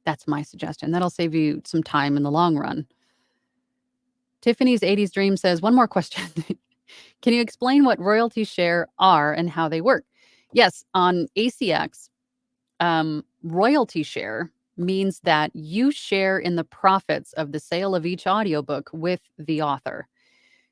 That's my suggestion. That'll save you some time in the long run. Tiffany's 80s Dream says, one more question. Can you explain what royalty share are and how they work? Yes, on ACX, royalty share means that you share in the profits of the sale of each audiobook with the author.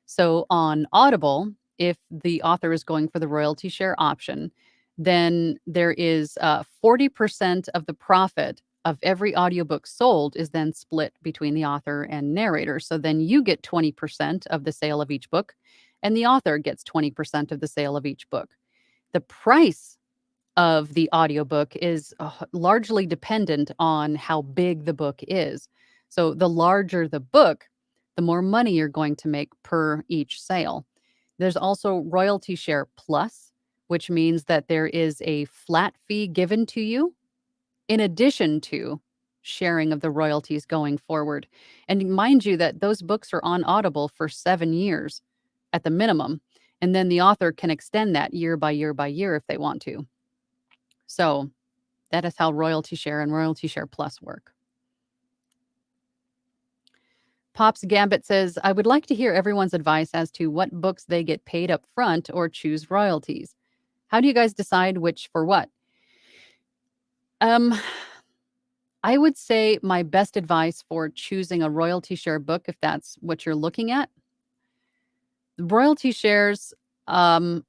So on Audible, if the author is going for the royalty share option, then there is 40% of the profit of every audiobook sold is then split between the author and narrator. So then you get 20% of the sale of each book, and the author gets 20% of the sale of each book. The price of the audiobook is largely dependent on how big the book is. So the larger the book, the more money you're going to make per each sale. There's also royalty share plus, which means that there is a flat fee given to you in addition to sharing of the royalties going forward. And mind you that those books are on Audible for 7 years at the minimum. And then the author can extend that year by year by year if they want to. So that is how royalty share and royalty share plus work. Pops Gambit says, I would like to hear everyone's advice as to what books they get paid up front or choose royalties. How do you guys decide which for what? I would say my best advice for choosing a royalty share book, if that's what you're looking at, the royalty shares are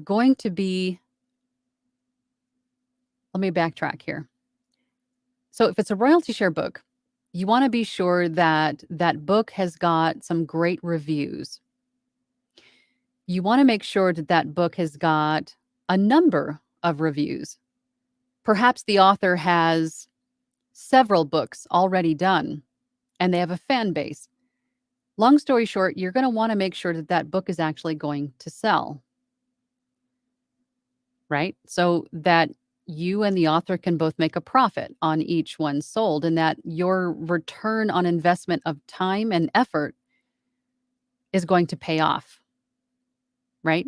going to be, let me backtrack here. So if it's a royalty share book, you want to be sure that that book has got some great reviews. You want to make sure that that book has got a number of reviews. Perhaps the author has several books already done and they have a fan base. Long story short, you're going to want to make sure that that book is actually going to sell, right? So that you and the author can both make a profit on each one sold and that your return on investment of time and effort is going to pay off, right?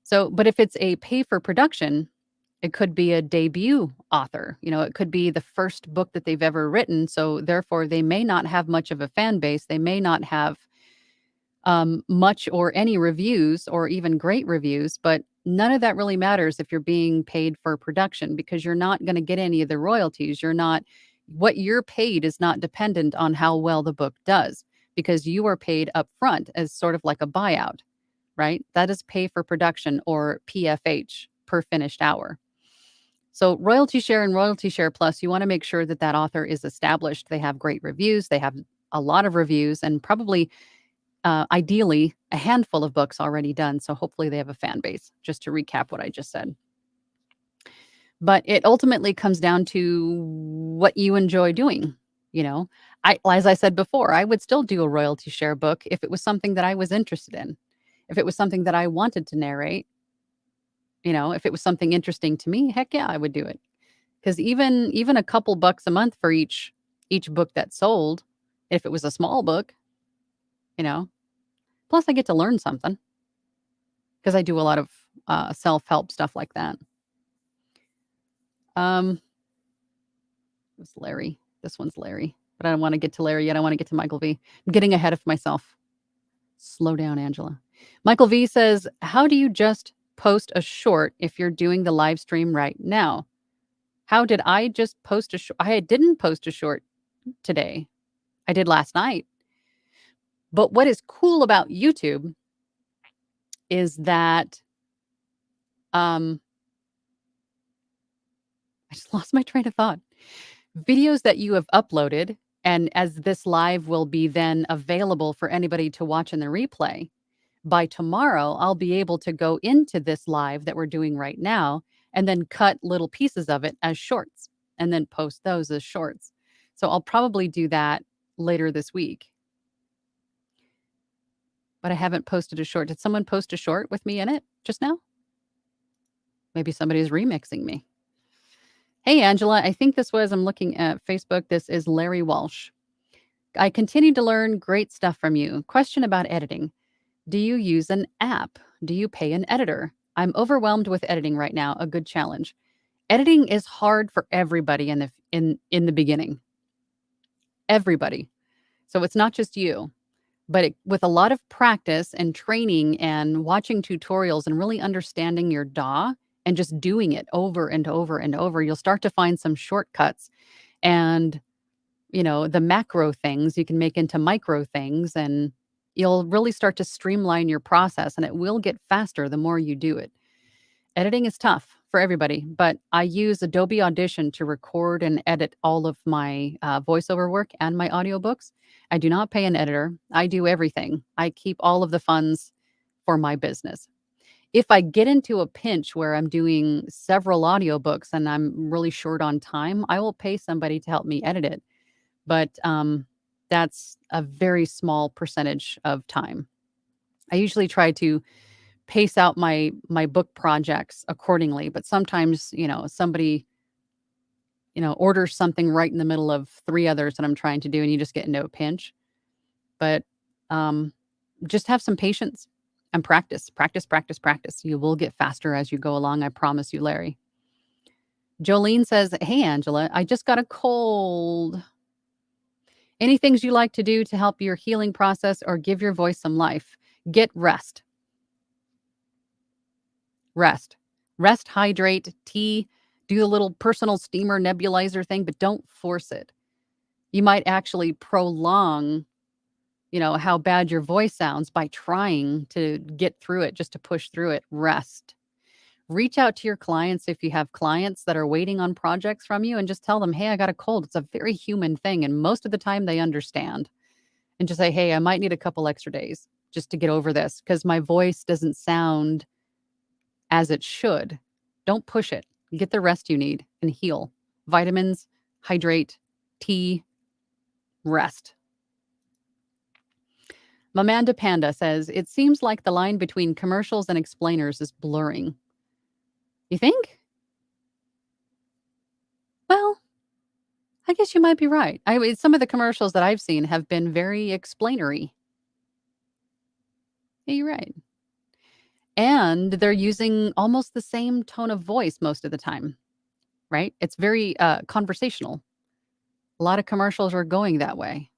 So, but if it's a pay for production, it could be a debut author. It could be the first book that they've ever written. So therefore, they may not have much of a fan base. They may not have much or any reviews or even great reviews, but none of that really matters if you're being paid for production because you're not going to get any of the royalties. What you're paid is not dependent on how well the book does because you are paid up front as sort of like a buyout, right? That is pay for production or PFH, per finished hour. So royalty share and royalty share plus, you want to make sure that that author is established. They have great reviews. They have a lot of reviews and probably ideally a handful of books already done. So hopefully they have a fan base, just to recap what I just said. But it ultimately comes down to what you enjoy doing. As I said before, I would still do a royalty share book if it was something that I was interested in. If it was something that I wanted to narrate, if it was something interesting to me, heck yeah, I would do it. Because even a couple bucks a month for each book that's sold, if it was a small book, you know. Plus, I get to learn something because I do a lot of self-help stuff like that. Um, it's Larry. This one's Larry, but I don't want to get to Larry yet. I want to get to Michael V. I'm getting ahead of myself. Slow down, Angela. Michael V says, "How do you just post a short if you're doing the live stream right now?" How did I just post a short? I didn't post a short today. I did last night. But what is cool about YouTube is that I just lost my train of thought. Videos that you have uploaded, and as this live will be then available for anybody to watch in the replay, by tomorrow, I'll be able to go into this live that we're doing right now and then cut little pieces of it as shorts and then post those as shorts. So I'll probably do that later this week. But I haven't posted a short. Did someone post a short with me in it just now? Maybe somebody's remixing me. Hey, Angela, I think I'm looking at Facebook. This is Larry Walsh. I continue to learn great stuff from you. Question about editing. Do you use an app? Do you pay an editor? I'm overwhelmed with editing right now. A good challenge. Editing is hard for everybody in the beginning. Everybody. So it's not just you, but with a lot of practice and training and watching tutorials and really understanding your DAW and just doing it over and over and over, you'll start to find some shortcuts and the macro things you can make into micro things, and you'll really start to streamline your process, and it will get faster the more you do it. Editing is tough for everybody, but I use Adobe Audition to record and edit all of my voiceover work and my audiobooks. I do not pay an editor. I do everything. I keep all of the funds for my business. If I get into a pinch where I'm doing several audiobooks and I'm really short on time, I will pay somebody to help me edit it. But that's a very small percentage of time. I usually try to pace out my book projects accordingly, but sometimes, somebody, orders something right in the middle of three others that I'm trying to do, and you just get into a pinch. But just have some patience and practice, practice, practice, practice. You will get faster as you go along. I promise you, Larry. Jolene says, "Hey, Angela, I just got a cold. Any things you like to do to help your healing process or give your voice some life? Get rest. Rest. Rest, hydrate, tea, do the little personal steamer nebulizer thing, but don't force it. You might actually prolong, how bad your voice sounds by trying to get through it, just to push through it. Rest. Reach out to your clients if you have clients that are waiting on projects from you and just tell them, hey, I got a cold. It's a very human thing. And most of the time they understand. And just say, hey, I might need a couple extra days just to get over this because my voice doesn't sound as it should. Don't push it. Get the rest you need and heal. Vitamins, hydrate, tea, rest. Mamanda Panda says, it seems like the line between commercials and explainers is blurring. You think? Well, I guess you might be right. Some of the commercials that I've seen have been very explanatory. Yeah, you're right. And they're using almost the same tone of voice most of the time, right? It's very conversational. A lot of commercials are going that way.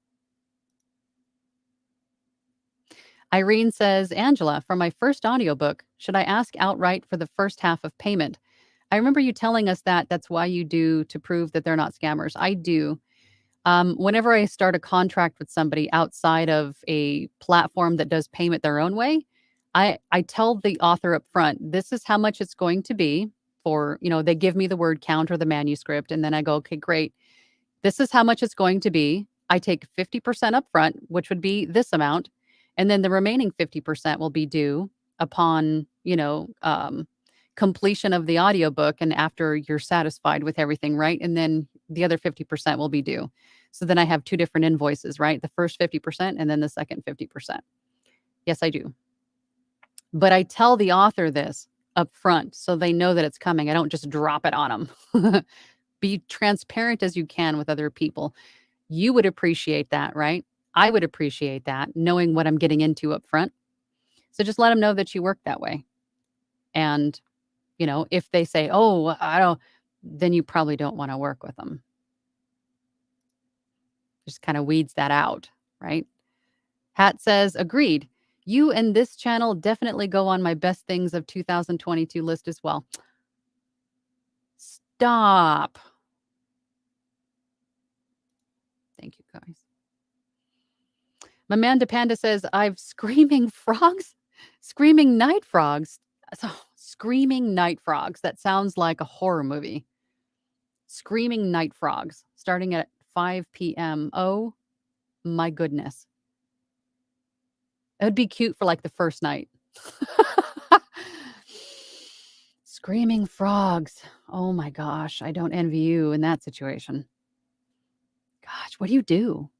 Irene says, Angela, for my first audiobook, should I ask outright for the first half of payment? I remember you telling us that that's why you do to prove that they're not scammers. I do. Whenever I start a contract with somebody outside of a platform that does payment their own way, I tell the author up front, this is how much it's going to be for, they give me the word count or the manuscript. And then I go, okay, great. This is how much it's going to be. I take 50% up front, which would be this amount. And then the remaining 50% will be due upon, completion of the audiobook and after you're satisfied with everything, right? And then the other 50% will be due. So then I have two different invoices, right? The first 50% and then the second 50%. Yes, I do. But I tell the author this up front so they know that it's coming. I don't just drop it on them Be transparent as you can with other people. You would appreciate that, right? I would appreciate that, knowing what I'm getting into up front. So just let them know that you work that way. And, if they say, "Oh, I don't," then you probably don't wanna work with them. Just kinda weeds that out, right? Hat says, "Agreed. You and this channel definitely go on my best things of 2022 list as well." Stop. Thank you, guys. Mamanda Panda says, "I've screaming frogs? Screaming night frogs? So screaming night frogs. That sounds like a horror movie. Screaming night frogs starting at 5 p.m. Oh my goodness. It would be cute for like the first night." Screaming frogs. Oh my gosh. I don't envy you in that situation. Gosh, what do you do?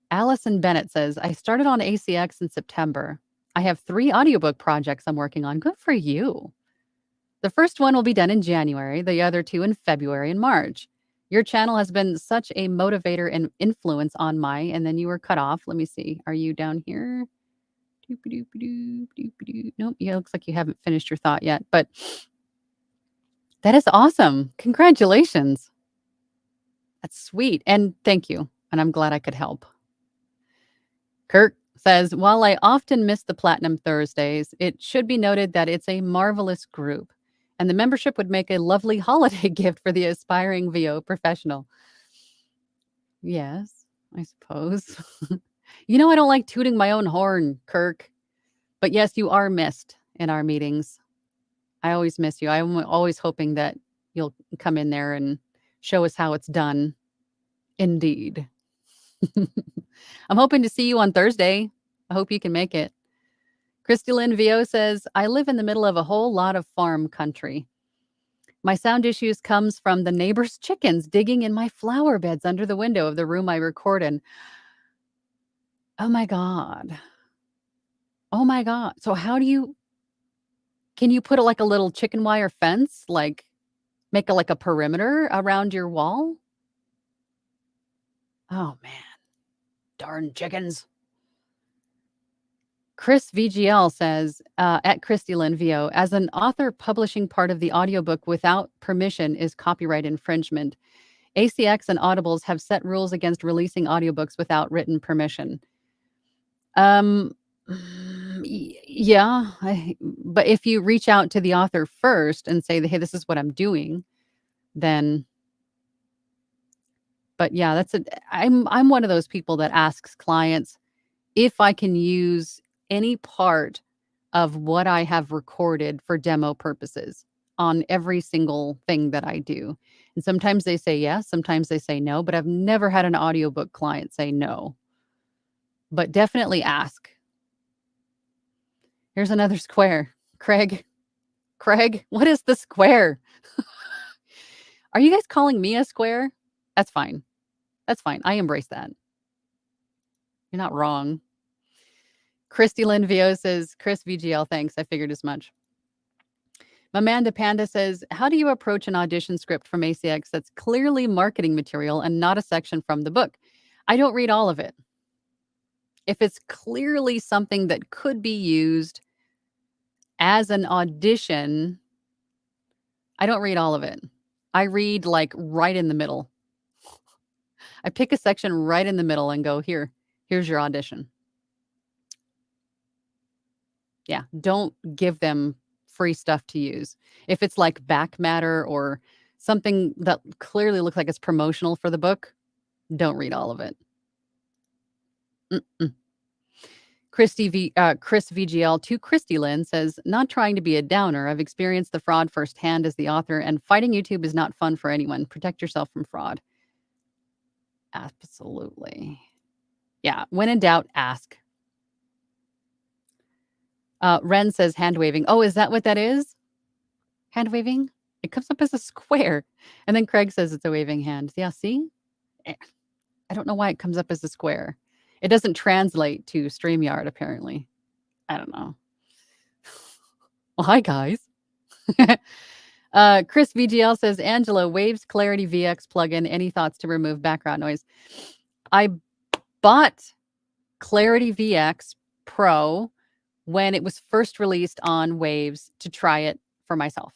Allison Bennett says, "I started on ACX in September. I have 3 audiobook projects I'm working on." Good for you. The first one will be done in January, the other 2 in February and March. Your channel has been such a motivator and influence on my, and then you were cut off. Let me see. Are you down here? Doop-a-doop-a-doop, doop-a-doop. Nope. Yeah, it looks like you haven't finished your thought yet, but that is awesome. Congratulations. That's sweet. And thank you. And I'm glad I could help. Kirk says, "While I often miss the Platinum Thursdays, it should be noted that it's a marvelous group, and the membership would make a lovely holiday gift for the aspiring VO professional." Yes, I suppose. I don't like tooting my own horn, Kirk, but yes, you are missed in our meetings. I always miss you. I'm always hoping that you'll come in there and show us how it's done. Indeed. I'm hoping to see you on Thursday. I hope you can make it. Christy Lynn VO says, "I live in the middle of a whole lot of farm country. My sound issues comes from the neighbor's chickens digging in my flower beds under the window of the room I record in." Oh my God. Oh my God. So can you put like a little chicken wire fence? Like make like a perimeter around your wall? Oh man. Darn chickens. Chris VGL says, at Christy Lynn VO, "As an author, publishing part of the audiobook without permission is copyright infringement. ACX and Audibles have set rules against releasing audiobooks without written permission." Um, yeah, but if you reach out to the author first and say, "Hey, this is what I'm doing," then, but yeah, I'm one of those people that asks clients if I can use any part of what I have recorded for demo purposes on every single thing that I do. And sometimes they say yes, sometimes they say no, but I've never had an audiobook client say no. But definitely ask. Here's another square. Craig, what is the square? Are you guys calling me a square? That's fine. That's fine. I embrace that. You're not wrong. Christy Lynn VO says, "Chris VGL, thanks. I figured as much." Amanda Panda says, "How do you approach an audition script from ACX that's clearly marketing material and not a section from the book? I don't read all of it. If it's clearly something that could be used as an audition, I don't read all of it. I read like right in the middle. I pick a section right in the middle and go, here's your audition." Yeah, don't give them free stuff to use. If it's like back matter or something that clearly looks like it's promotional for the book, don't read all of it. Mm-mm. Chris VGL to Christy Lynn says, "Not trying to be a downer. I've experienced the fraud firsthand as the author, and fighting YouTube is not fun for anyone. Protect yourself from fraud." Absolutely. Yeah. When in doubt, ask. Ren says hand waving. Oh, is that what that is? Hand waving? It comes up as a square. And then Craig says it's a waving hand. Yeah, see? Eh, I don't know why it comes up as a square. It doesn't translate to StreamYard, apparently. I don't know. Well, hi, guys. Chris VGL says, Angela, Waves Clarity VX plugin. Any thoughts to remove background noise? I bought Clarity VX Pro when it was first released on Waves to try it for myself.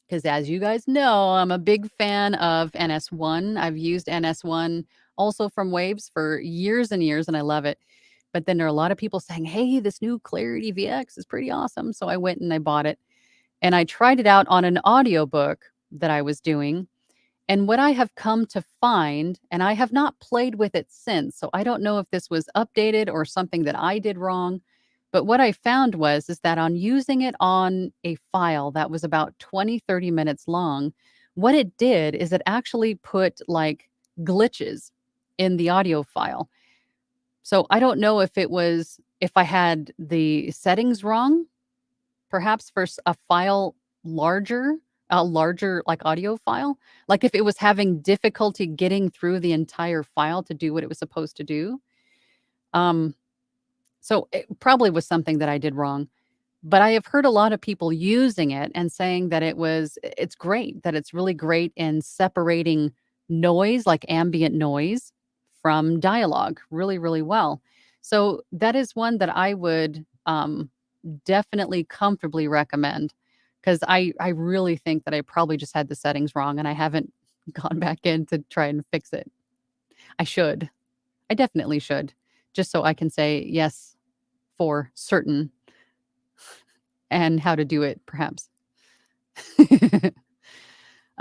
Because as you guys know, I'm a big fan of NS1. I've used NS1 also from Waves for years and years, and I love it. But then there are a lot of people saying, hey, this new Clarity VX is pretty awesome. So I went and I bought it. And I tried it out on an audiobook that I was doing. And what I have come to find, and I have not played with it since, so I don't know if this was updated or something that I did wrong. But what I found is that on using it on a file that was about 20, 30 minutes long, what it did is it actually put like glitches in the audio file. So I don't know if I had the settings wrong, perhaps for a file larger, a larger like audio file, like if it was having difficulty getting through the entire file to do what it was supposed to do. Um, so it probably was something that I did wrong. But I have heard a lot of people using it and saying that it's great, that it's really great in separating noise, like ambient noise, from dialogue really, really well. So that is one that I would definitely comfortably recommend because I really think that I probably just had the settings wrong and I haven't gone back in to try and fix it. I should. I definitely should, just so I can say yes for certain and how to do it, perhaps.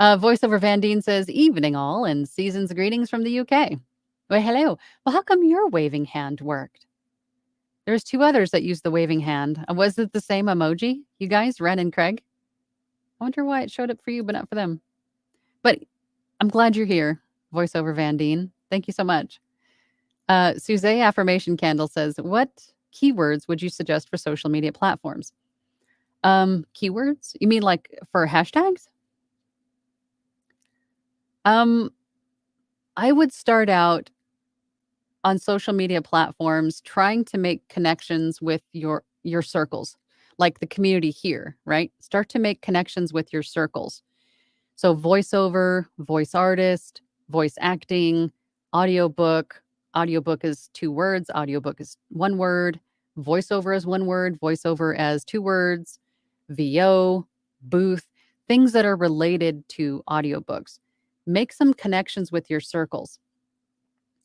Voiceover Van Deen says, evening all and season's greetings from the UK. Well, hello. Well, how come your waving hand worked? There's two others that use the waving hand. Was it the same emoji? You guys, Ren and Craig? I wonder why it showed up for you, but not for them. But I'm glad you're here, Voiceover Van Deen. Thank you so much. Suzette Affirmation Candle says, what keywords would you suggest for social media platforms? Keywords? You mean like for hashtags? I would start out on social media platforms trying to make connections with your circles, like the community here, right? Start to make connections with your circles. So voiceover, voice artist, voice acting, audiobook. Audiobook is 2 words, audiobook is 1 word, voiceover is 1 word, voiceover as 2 words, VO, booth, things that are related to audiobooks. Make some connections with your circles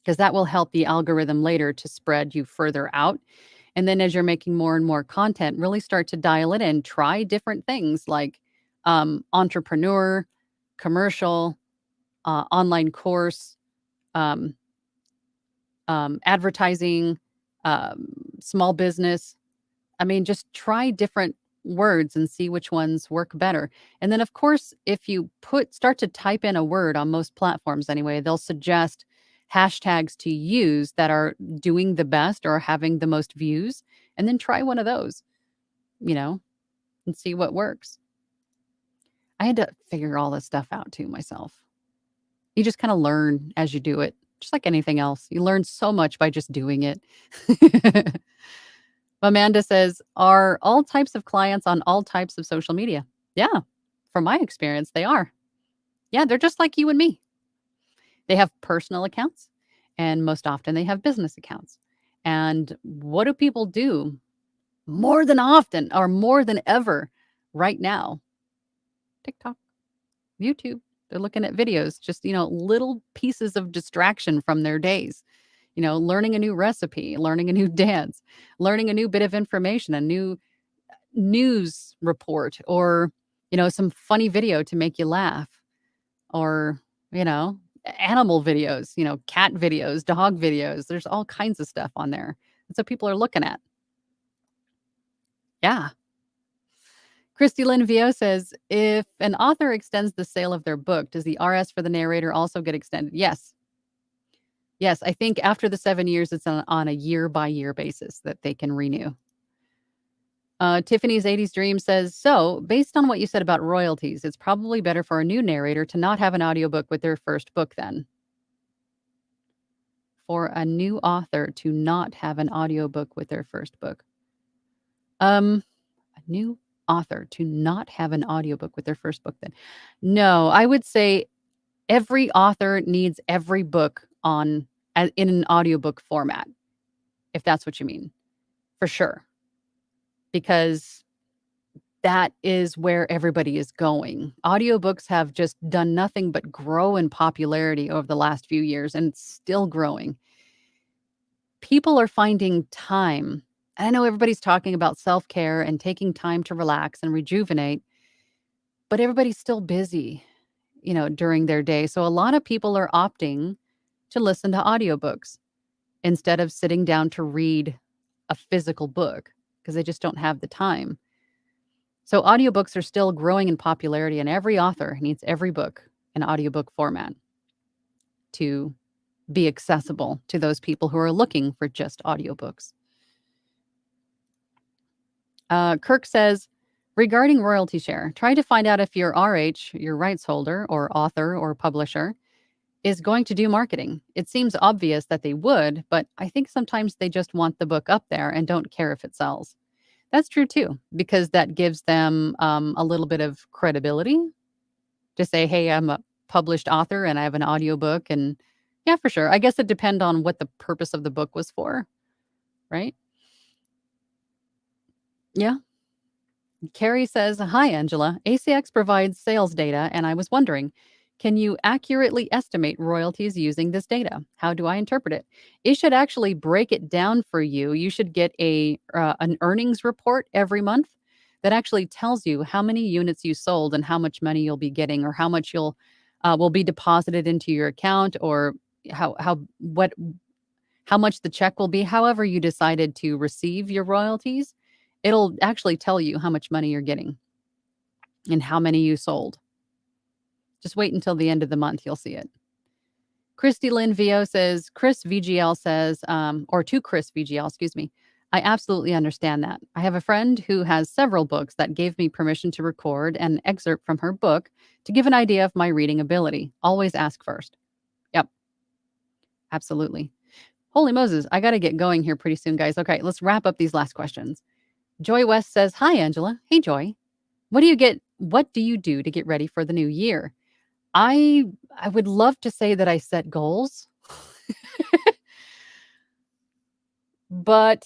because that will help the algorithm later to spread you further out. And then as you're making more and more content, really start to dial it in. Try different things like entrepreneur, commercial, online course, um, advertising, small business. I mean, just try different words and see which ones work better. And then, of course, if you start to type in a word on most platforms anyway, they'll suggest hashtags to use that are doing the best or having the most views. And then try one of those, you know, and see what works. I had to figure all this stuff out too myself. You just kind of learn as you do it, just like anything else. You learn so much by just doing it. Amanda says, are all types of clients on all types of social media? Yeah, from my experience, they are. Yeah, they're just like you and me. They have personal accounts, and most often they have business accounts. And what do people do more than often or more than ever right now? TikTok, YouTube. They're looking at videos, just, little pieces of distraction from their days. Learning a new recipe, learning a new dance, learning a new bit of information, a new news report, or, some funny video to make you laugh, or, animal videos, cat videos, dog videos. There's all kinds of stuff on there. That's what people are looking at. Yeah. Christy Lynn Vio says, if an author extends the sale of their book, does the RS for the narrator also get extended? Yes. Yes, I think after the 7 years, it's on a year-by-year basis that they can renew. Tiffany's 80s Dream says, so based on what you said about royalties, it's probably better for a new narrator to not have an audiobook with their first book then. For a new author to not have an audiobook with their first book. A new author to not have an audiobook with their first book then? No, I would say every author needs every book in an audiobook format, if that's what you mean, for sure, because that is where everybody is going. Audiobooks have just done nothing but grow in popularity over the last few years, and it's still growing. People are finding time. I know everybody's talking about self-care and taking time to relax and rejuvenate, but everybody's still busy, during their day. So a lot of people are opting to listen to audiobooks instead of sitting down to read a physical book because they just don't have the time. So audiobooks are still growing in popularity, and every author needs every book in audiobook format to be accessible to those people who are looking for just audiobooks. Kirk says, regarding royalty share, try to find out if your RH, your rights holder or author or publisher, is going to do marketing. It seems obvious that they would, but I think sometimes they just want the book up there and don't care if it sells. That's true too, because that gives them a little bit of credibility to say, hey, I'm a published author and I have an audiobook. And yeah, for sure. I guess it depends on what the purpose of the book was for, right? Yeah. Carrie says, hi, Angela. ACX provides sales data, and I was wondering, can you accurately estimate royalties using this data? How do I interpret it? It should actually break it down for you. You should get an earnings report every month that actually tells you how many units you sold and how much money you'll be getting, or how much you'll will be deposited into your account, or how much the check will be. However you decided to receive your royalties, it'll actually tell you how much money you're getting and how many you sold. Just wait until the end of the month. You'll see it. Christy Lynn VO says, Chris VGL says, or to Chris VGL, excuse me, I absolutely understand that. I have a friend who has several books that gave me permission to record an excerpt from her book to give an idea of my reading ability. Always ask first. Yep, absolutely. Holy Moses, I got to get going here pretty soon, guys. Okay, let's wrap up these last questions. Joy West says, hi, Angela. Hey, Joy. What do you do to get ready for the new year? I would love to say that I set goals, but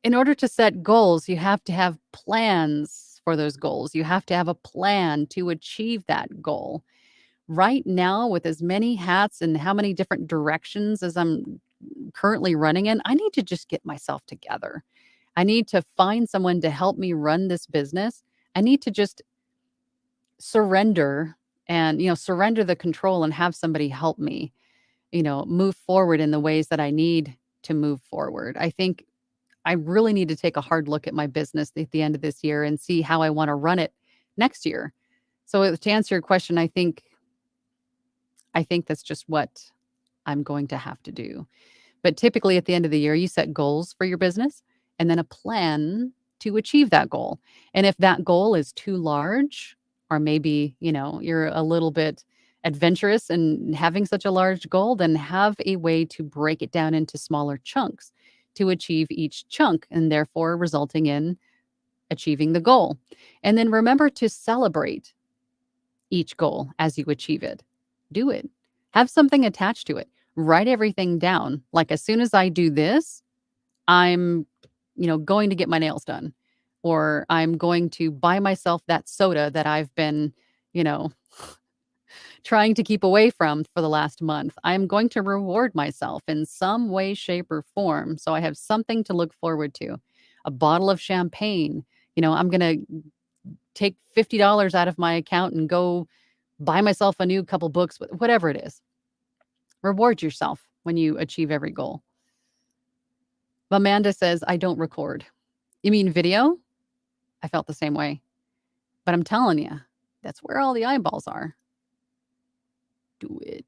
in order to set goals, you have to have plans for those goals. You have to have a plan to achieve that goal. Right now, with as many hats and how many different directions as I'm currently running in, I need to just get myself together. I need to find someone to help me run this business. I need to just surrender and, surrender the control and have somebody help me, move forward in the ways that I need to move forward. I think I really need to take a hard look at my business at the end of this year and see how I want to run it next year. So to answer your question, I think that's just what I'm going to have to do. But typically at the end of the year, you set goals for your business and then a plan to achieve that goal. And if that goal is too large, or maybe, you're a little bit adventurous in having such a large goal, then have a way to break it down into smaller chunks to achieve each chunk, and therefore resulting in achieving the goal. And then remember to celebrate each goal as you achieve it. Do it. Have something attached to it. Write everything down. Like, as soon as I do this, I'm, going to get my nails done, or I'm going to buy myself that soda that I've been, you know, trying to keep away from for the last month. I'm going to reward myself in some way, shape, or form. So I have something to look forward to. A bottle of champagne. I'm going to take $50 out of my account and go buy myself a new couple books, whatever it is. Reward yourself when you achieve every goal. Amanda says, I don't record. You mean video? I felt the same way. But I'm telling you, that's where all the eyeballs are. Do it.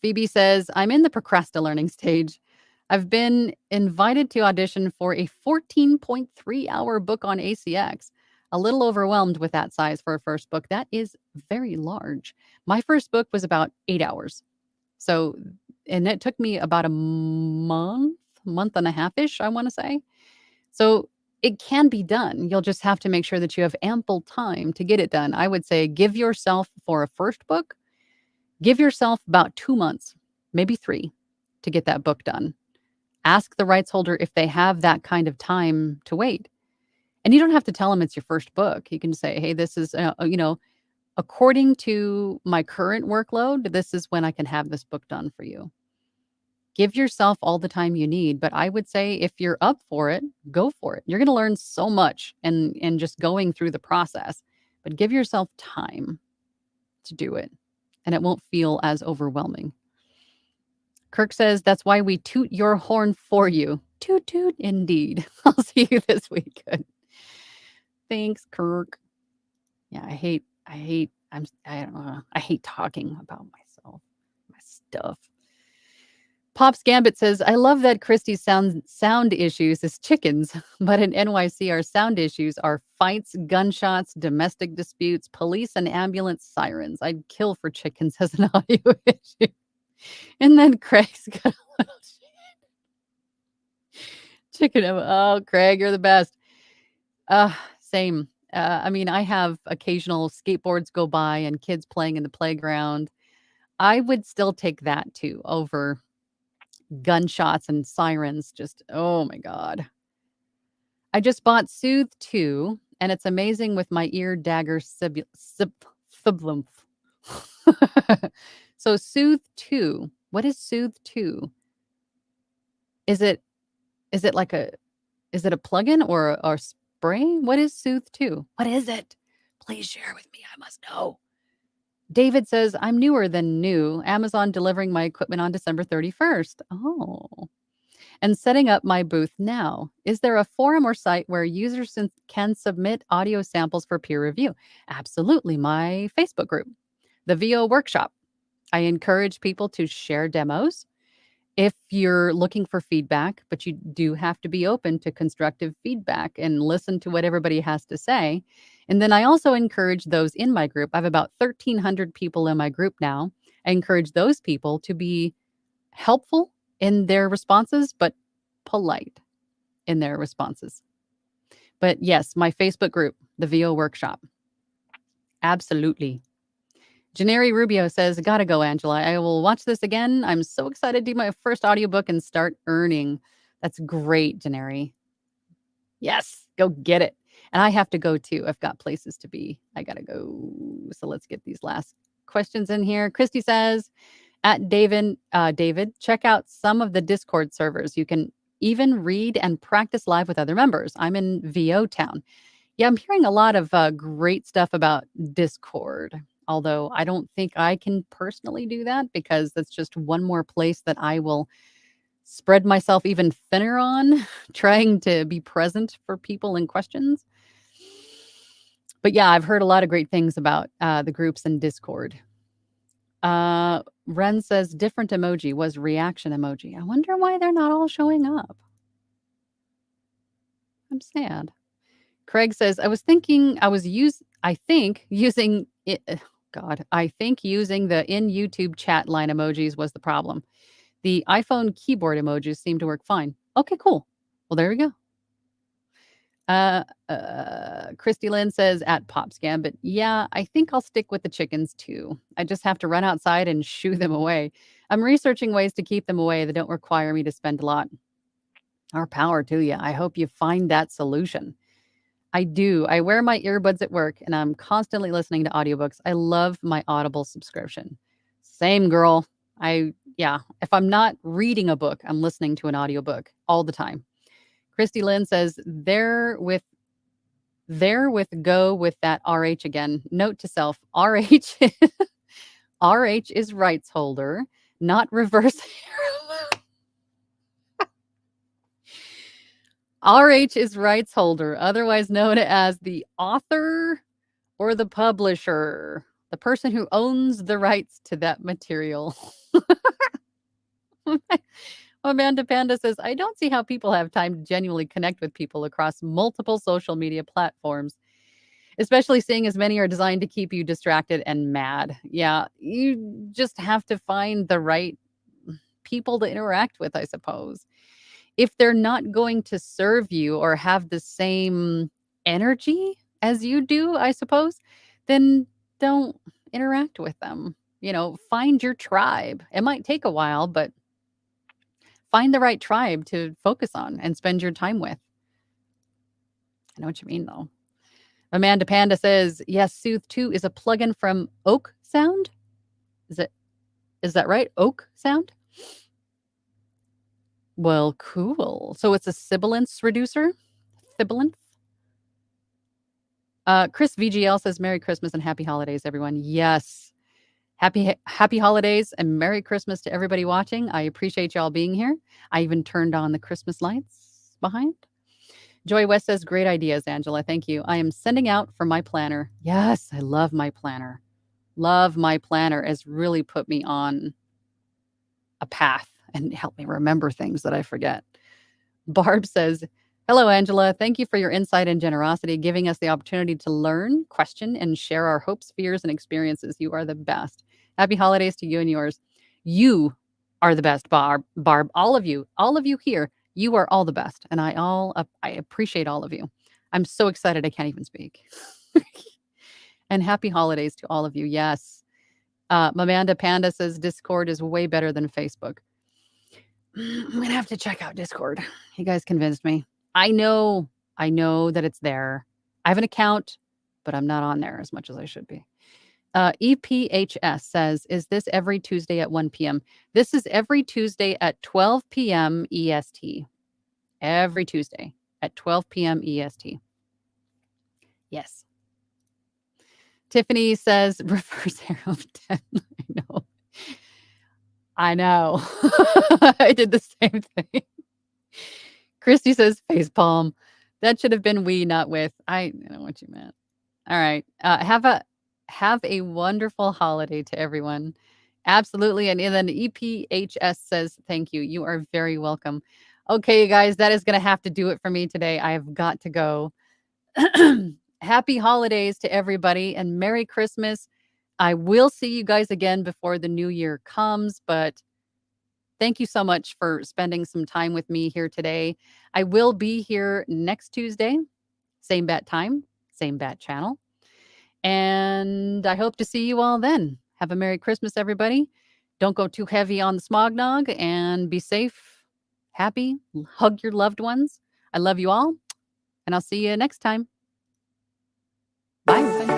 Phoebe says, I'm in the procrasti-learning stage. I've been invited to audition for a 14.3-hour book on ACX. A little overwhelmed with that size for a first book. That is very large. My first book was about 8 hours. So, and it took me about a month and a half-ish, I want to say. So it can be done. You'll just have to make sure that you have ample time to get it done. I would say give yourself, for a first book, give yourself about 2 months, maybe 3, to get that book done. Ask the rights holder if they have that kind of time to wait. And you don't have to tell them it's your first book. You can say, "Hey, this is, according to my current workload, this is when I can have this book done for you." Give yourself all the time you need, but I would say if you're up for it, go for it. You're gonna learn so much in just going through the process, but give yourself time to do it, and it won't feel as overwhelming. Kirk says, "That's why we toot your horn for you." Toot toot indeed. I'll see you this week. Good. Thanks, Kirk. Yeah, I don't know. I hate talking about myself, my stuff. Pops Gambit says, "I love that Christie's sound issues is chickens, but in NYC our sound issues are fights, gunshots, domestic disputes, police and ambulance sirens. I'd kill for chickens as an audio issue." And then Craig's got a little chicken. Oh, Craig, you're the best. Same. I mean, I have occasional skateboards go by and kids playing in the playground. I would still take that too over gunshots and sirens. Just, oh my God. I just bought Soothe 2, and it's amazing with my ear dagger sibilymph. So Soothe 2. What is Soothe 2? Is it like is it a plugin or a spray? What is Soothe 2? What is it? Please share with me. I must know. David says, "I'm newer than new. Amazon delivering my equipment on December 31st. Oh. And setting up my booth now. Is there a forum or site where users can submit audio samples for peer review?" Absolutely. My Facebook group, the VO Workshop. I encourage people to share demos if you're looking for feedback, but you do have to be open to constructive feedback and listen to what everybody has to say. And then I also encourage those in my group. I have about 1,300 people in my group now. I encourage those people to be helpful in their responses, but polite in their responses. But yes, my Facebook group, the VO Workshop. Absolutely. Janeri Rubio says, "Gotta go, Angela. I will watch this again. I'm so excited to do my first audiobook and start earning." That's great, Janeri. Yes, go get it. And I have to go too. I've got places to be. I gotta go. So let's get these last questions in here. Christy says, at David, check out some of the Discord servers. You can even read and practice live with other members. I'm in VO Town. Yeah, I'm hearing a lot of great stuff about Discord, although I don't think I can personally do that because that's just one more place that I will spread myself even thinner on, trying to be present for people and questions. But yeah, I've heard a lot of great things about the groups in Discord. Ren says, "Different emoji was reaction emoji. I wonder why they're not all showing up. I'm sad." Craig says, I think using it. I think using the in YouTube chat line emojis was the problem. The iPhone keyboard emojis seem to work fine. Okay, cool. Well, there we go. Christy Lynn says, at Pops Gambit, "Yeah, I think I'll stick with the chickens too. I just have to run outside and shoo them away. I'm researching ways to keep them away that don't require me to spend a lot." Our power to you. I hope you find that solution. I do. I wear my earbuds at work and I'm constantly listening to audiobooks. I love my Audible subscription. Same, girl. If I'm not reading a book, I'm listening to an audiobook all the time. Christy Lynn says, there with go with that RH again. Note to self, RH RH is rights holder, not reverse RH is rights holder, otherwise known as the author or the publisher, the person who owns the rights to that material. Amanda Panda says, "I don't see how people have time to genuinely connect with people across multiple social media platforms, especially seeing as many are designed to keep you distracted and mad." Yeah, you just have to find the right people to interact with, I suppose. if they're not going to serve you or have the same energy as you do, I suppose, then don't interact with them. Find your tribe. It might take a while, but find the right tribe to focus on and spend your time with. I know what you mean, though. Amanda Panda says, yes, Soothe 2 is a plugin from Oak Sound. Is that right? Oak Sound? Well, cool. So it's a sibilance reducer? Sibilance? Chris VGL says, Merry Christmas and Happy Holidays, everyone. Yes. Happy holidays and Merry Christmas to everybody watching. I appreciate y'all being here. I even turned on the Christmas lights behind. Joy West says, great ideas, Angela. Thank you. I am sending out for my planner. Yes, I love my planner. Love my planner. Has really put me on a path and helped me remember things that I forget. Barb says, hello, Angela. Thank you for your insight and generosity, giving us the opportunity to learn, question, and share our hopes, fears, and experiences. You are the best. Happy holidays to you and yours. You are the best, Barb. All of you here, you are all the best. And I appreciate all of you. I'm so excited I can't even speak. And happy holidays to all of you. Yes. Amanda Panda says Discord is way better than Facebook. I'm going to have to check out Discord. You guys convinced me. I know that it's there. I have an account, but I'm not on there as much as I should be. EPHS says, is this every Tuesday at 1 p.m.? This is every Tuesday at 12 p.m. EST. Every Tuesday at 12 p.m. EST. Yes. Tiffany says, reverse arrow of 10. I know. I did the same thing. Christy says, facepalm. That should have been we, not with. I know what you meant. All right. Have a wonderful holiday to everyone. Absolutely. And then EPHS says, thank you. You are very welcome. Okay, you guys, that is going to have to do it for me today. I have got to go. Happy holidays to everybody and Merry Christmas. I will see you guys again before the new year comes, but thank you so much for spending some time with me here today. I will be here next Tuesday, same bat time, same bat channel. And I hope to see you all then. Have a Merry Christmas, everybody. Don't go too heavy on the smog nog and be safe, happy, hug your loved ones. I love you all, and I'll see you next time. Bye.